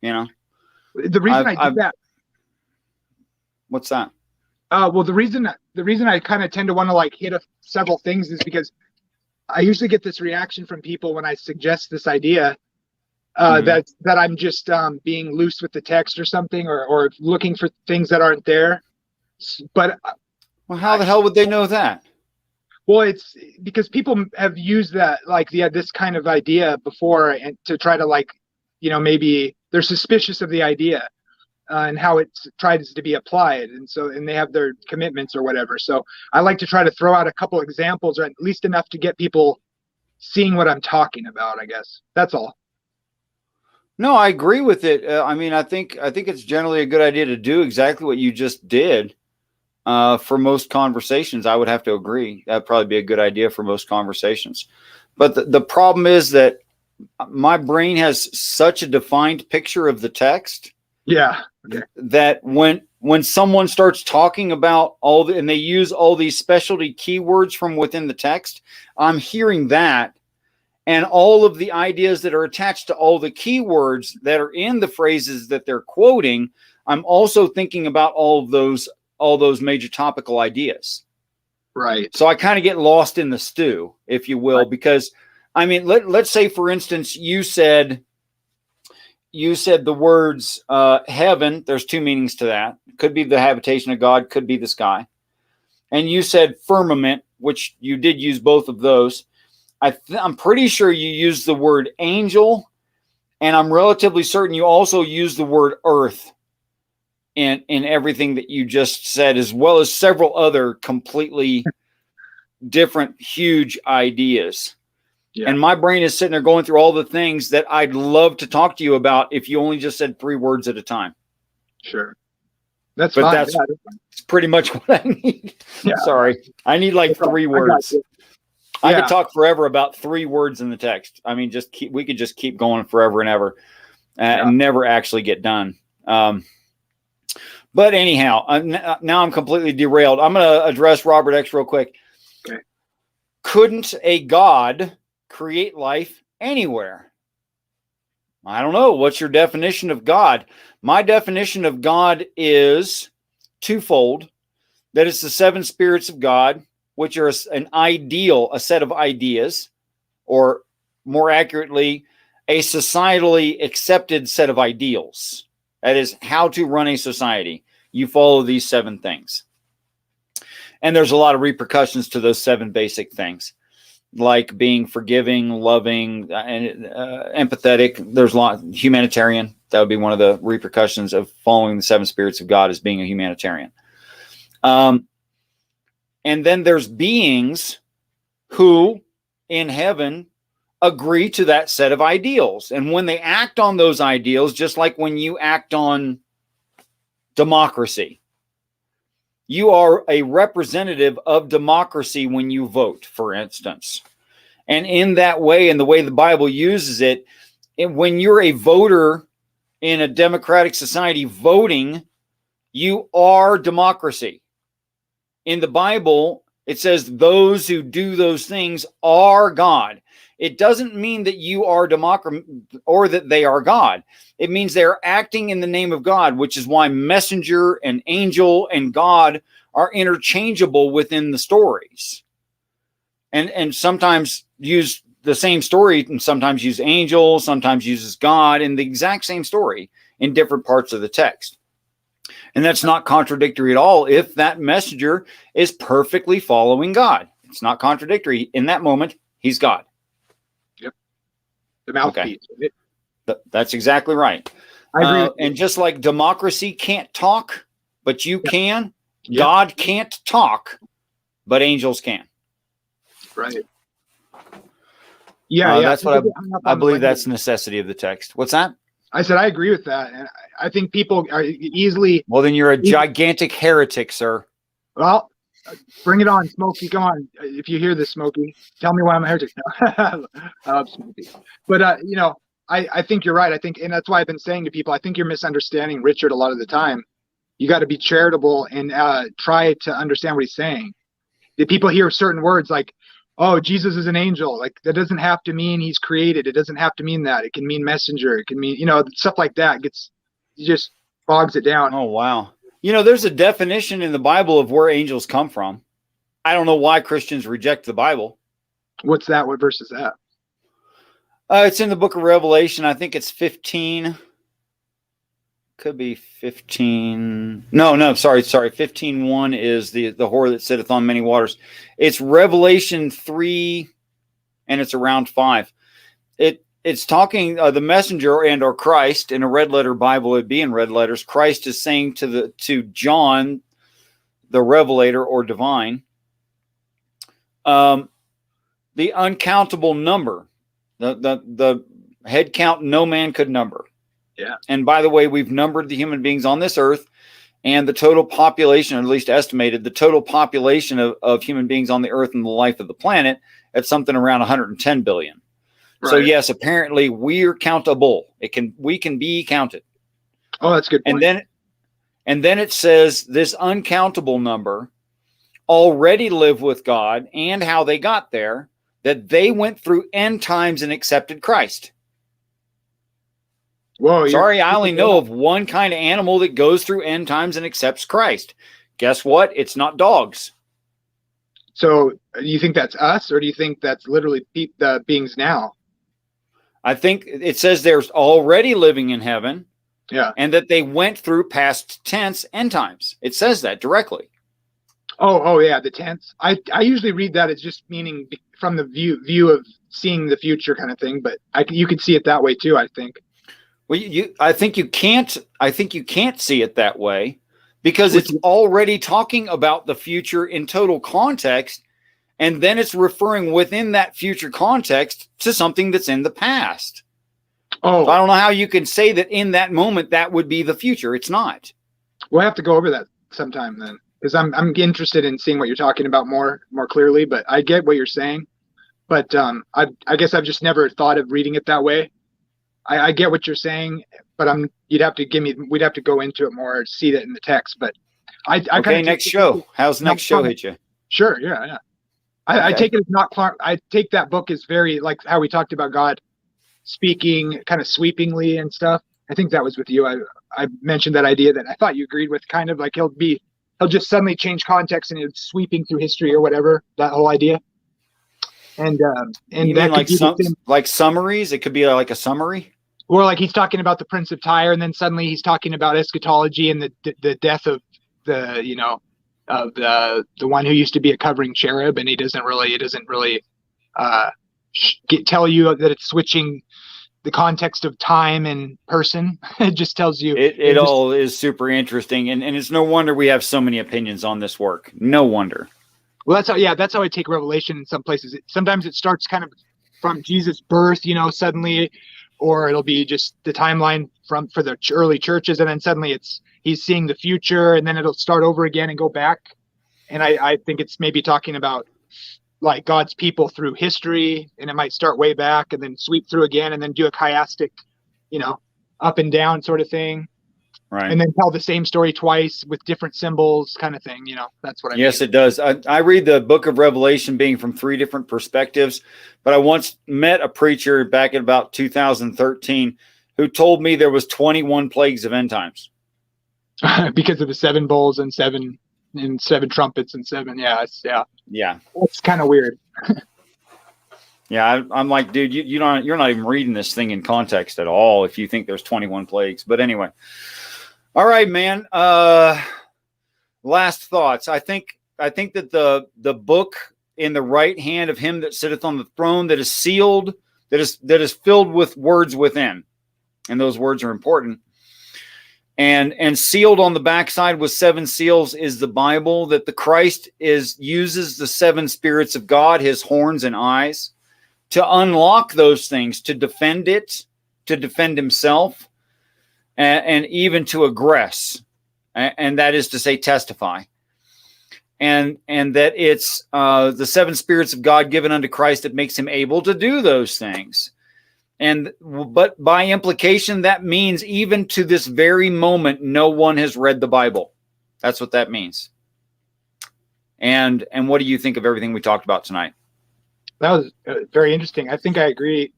You know, the reason I did that. What's that? Well, the reason I kind of tend to want to like hit several things is because I usually get this reaction from people when I suggest this idea that I'm just being loose with the text or something, or looking for things that aren't there. But well, how the hell would they know that? Well, it's because people have used that, like, this kind of idea before, and to try to, like, maybe they're suspicious of the idea and how it tries to be applied, and they have their commitments or whatever. So I like to try to throw out a couple examples, or at least enough to get people seeing what I'm talking about. I guess that's all. No, I agree with it. I mean, I think it's generally a good idea to do exactly what you just did. For most conversations, I would have to agree. That'd probably be a good idea for most conversations. But the problem is that my brain has such a defined picture of the text. Yeah. Okay. That when someone starts talking about and they use all these specialty keywords from within the text, I'm hearing that, and all of the ideas that are attached to all the keywords that are in the phrases that they're quoting, I'm also thinking about all those major topical ideas. Right. So I kind of get lost in the stew, if you will, because I mean, let's say, for instance, you said the words heaven. There's two meanings to that. Could be the habitation of God, could be the sky. And you said firmament, which you did use both of those. I'm pretty sure you used the word angel, and I'm relatively certain you also used the word earth in everything that you just said, as well as several other completely different, huge ideas. Yeah. And my brain is sitting there going through all the things that I'd love to talk to you about if you only just said 3 words at a time. Sure. That's fine. That's pretty much what I need. Yeah. Sorry. I need like 3 words. I could talk forever about 3 words in the text. I mean, we could just keep going forever and ever and never actually get done. But anyhow, now I'm completely derailed. I'm going to address Robert X real quick. Okay. Couldn't a God create life anywhere? I don't know. What's your definition of God? My definition of God is twofold. That it's the 7 spirits of God, which are a set of ideas, or more accurately, a societally accepted set of ideals. That is how to run a society. You follow these 7 things. And there's a lot of repercussions to those 7 basic things, like being forgiving, loving, and empathetic. There's a lot. Humanitarian. That would be one of the repercussions of following the 7 spirits of God, as being a humanitarian. And then there's beings who in heaven agree to that set of ideals. And when they act on those ideals, just like when you act on democracy, you are a representative of democracy when you vote, for instance. And in that way, and the way the Bible uses it, when you're a voter in a democratic society voting, you are democracy. In the Bible, it says those who do those things are God. It doesn't mean that you are democracy or that they are God. It means they are acting in the name of God, which is why messenger and angel and God are interchangeable within the stories. And sometimes use the same story, and sometimes use angel, sometimes uses God in the exact same story in different parts of the text. And that's not contradictory at all if that messenger is perfectly following God. It's not contradictory. In that moment, he's God. Yep. The mouthpiece. Okay. That's exactly right. I agree. And just like democracy can't talk, but you can, God can't talk, but angels can. Right. Yeah, That's what I believe. That's the necessity of the text. What's that? I said I agree with that, and I think people are easily. Well, then you're a gigantic heretic, sir. Well, bring it on, Smokey. Come on, if you hear this, Smokey, tell me why I'm a heretic. I love Smokey, but I think you're right. I think, and that's why I've been saying to people, I think you're misunderstanding Richard a lot of the time. You got to be charitable and try to understand what he's saying. If people hear certain words like, oh, Jesus is an angel, like that doesn't have to mean he's created. It doesn't have to mean that. It can mean messenger. It can mean, stuff like that just bogs it down. Oh, wow. There's a definition in the Bible of where angels come from. I don't know why Christians reject the Bible. What's that? What verse is that? It's in the book of Revelation. I think it's 15. Could be 15. No, sorry. 15:1 is the whore that sitteth on many waters. It's Revelation 3, and it's around 5. It's talking the messenger and or Christ. In a red letter Bible, it'd be in red letters. Christ is saying to John, the revelator or divine, the uncountable number, the head count no man could number. Yeah. And by the way, we've numbered the human beings on this earth, and the total population, or at least estimated, the total population of human beings on the earth and the life of the planet at something around 110 billion. Right. So yes, apparently we're countable. We can be counted. Oh, that's a good point. And then it says this uncountable number already live with God, and how they got there, that they went through end times and accepted Christ. Whoa, sorry, I only know of one kind of animal that goes through end times and accepts Christ. Guess what? It's not dogs. So do you think that's us, or do you think that's literally the beings now? I think it says there's already living in heaven. Yeah. And that they went through past tense end times. It says that directly. Oh yeah, the tense. I usually read that as just meaning from the view of seeing the future kind of thing, but you could see it that way too, I think. Well, I think you can't see it that way, because it's already talking about the future in total context, and then it's referring within that future context to something that's in the past. Oh, so I don't know how you can say that in that moment that would be the future. It's not. We'll have to go over that sometime then, because I'm interested in seeing what you're talking about more clearly. But I get what you're saying, but I guess I've just never thought of reading it that way. I get what you're saying, but we'd have to go into it more, see that in the text. But okay, next show. How's next show hit you? Sure, yeah. I take it as not. I take that book as very like how we talked about God speaking kind of sweepingly and stuff. I think that was with you. I mentioned that idea that I thought you agreed with, kind of like he'll just suddenly change context and it's sweeping through history or whatever, that whole idea. And that like summaries. It could be like a summary. Or like he's talking about the Prince of Tyre, and then suddenly he's talking about eschatology and the death of the one who used to be a covering cherub, and it doesn't really tell you that it's switching the context of time and person. It just tells you it all is super interesting, and it's no wonder we have so many opinions on this work. No wonder. Well, that's how I take Revelation in some places. Sometimes it starts kind of from Jesus' birth, suddenly, or it'll be just the timeline for the early churches, and then suddenly he's seeing the future, and then it'll start over again and go back. And I think it's maybe talking about like God's people through history, and it might start way back and then sweep through again and then do a chiastic, up and down sort of thing. Right. And then tell the same story twice with different symbols kind of thing. That's what I mean. Yes, it does. I read the book of Revelation being from 3 different perspectives, but I once met a preacher back in about 2013 who told me there was 21 plagues of end times. Because of the 7 bowls and 7 trumpets and 7. Yeah. That's kind of weird. Yeah, I'm like, dude, you're not even reading this thing in context at all if you think there's 21 plagues. But anyway. All right, man. Last thoughts. I think that the book in the right hand of him that sitteth on the throne, that is sealed, that is filled with words within, and those words are important. And sealed on the backside with 7 seals is the Bible, that the Christ uses the 7 spirits of God, his horns and eyes, to unlock those things, to defend it, to defend himself, and even to aggress, and that is to say testify. And that it's the 7 spirits of God given unto Christ that makes him able to do those things. But by implication, that means even to this very moment, no one has read the Bible. That's what that means. And what do you think of everything we talked about tonight? That was very interesting. I think I agree.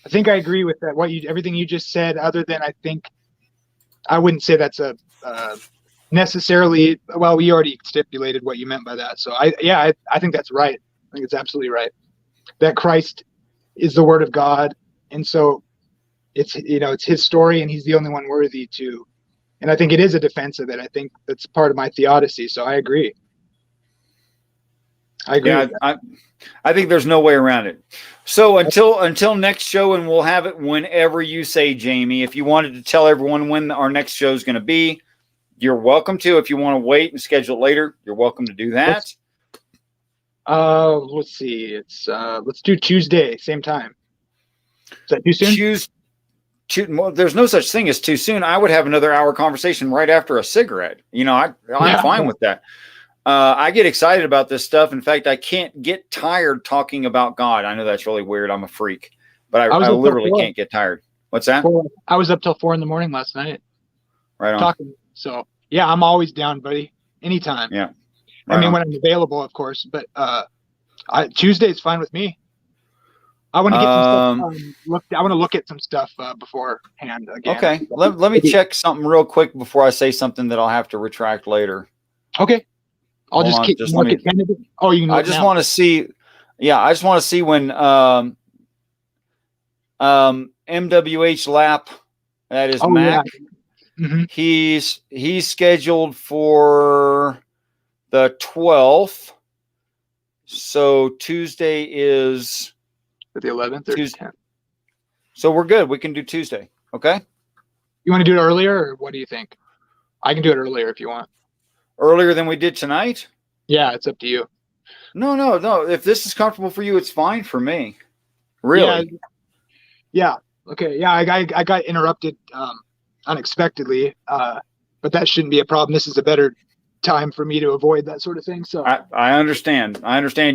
I think I agree with that. Everything you just said, other than I wouldn't say that's a necessarily, well, we already stipulated what you meant by that. So I think that's right. I think it's absolutely right. That Christ is the word of God. And so it's his story, and he's the only one worthy to, and I think it is a defense of it. I think that's part of my theodicy. So I agree. Yeah, I think there's no way around it. So until next show, and we'll have it whenever you say, Jamie. If you wanted to tell everyone when our next show is going to be, you're welcome to. If you want to wait and schedule it later, you're welcome to do that. Let's see. Let's do Tuesday, same time. Is that too soon? Well, there's no such thing as too soon. I would have another hour conversation right after a cigarette. I'm fine with that. I get excited about this stuff. In fact, I can't get tired talking about God. I know that's really weird. I'm a freak, but I literally can't get tired. What's that? I was up till 4 a.m. last night. Right on. Talking. So yeah, I'm always down, buddy. Anytime. Yeah. Right, I mean, when I'm available, of course, but Tuesday is fine with me. I want to get some stuff. I want to look at some stuff beforehand again. Okay. Let me check something real quick before I say something that I'll have to retract later. Okay. I'll just keep looking. Oh, you can look I just want to see. Yeah, I just want to see when MWH Lap, that is Mac. Yeah. Mm-hmm. He's scheduled for the 12th. So Tuesday is the 11th or Tuesday. 10th. So we're good. We can do Tuesday. Okay. You want to do it earlier, or what do you think? I can do it earlier if you want. Earlier than we did tonight? Yeah, it's up to you. No. If this is comfortable for you, it's fine for me. Really? Yeah. Okay. Yeah, I got interrupted unexpectedly, but that shouldn't be a problem. This is a better time for me to avoid that sort of thing. So I understand.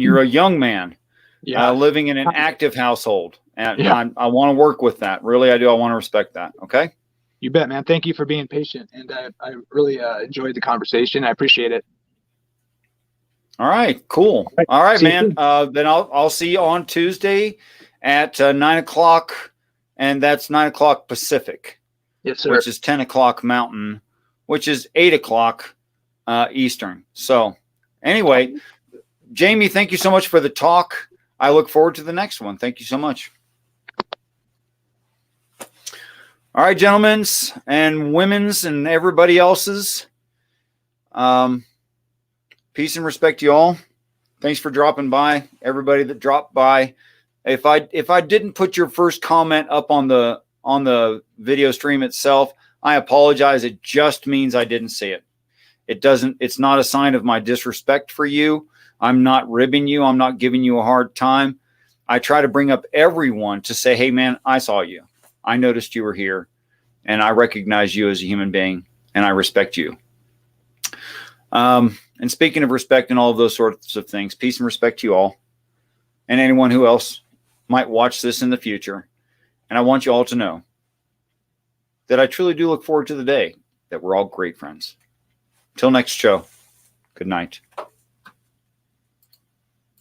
You're a young man, living in an active household, and I want to work with that. Really, I do. I want to respect that. Okay. You bet, man. Thank you for being patient, and I really enjoyed the conversation. I appreciate it. All right, cool. All right, man. Then I'll see you on Tuesday at 9:00, and that's 9:00 Pacific. Yes, sir. Which is 10:00 Mountain, which is 8:00 Eastern. So, anyway, Jamie, thank you so much for the talk. I look forward to the next one. Thank you so much. All right, gentlemen and women's and everybody else's. Peace and respect to you all. Thanks for dropping by. Everybody that dropped by. If I didn't put your first comment up on the video stream itself, I apologize. It just means I didn't see it. It's not a sign of my disrespect for you. I'm not ribbing you. I'm not giving you a hard time. I try to bring up everyone to say, hey man, I saw you. I noticed you were here, and I recognize you as a human being, and I respect you. And speaking of respect and all of those sorts of things, peace and respect to you all, and anyone who else might watch this in the future. And I want you all to know that I truly do look forward to the day that we're all great friends. Till next show, good night.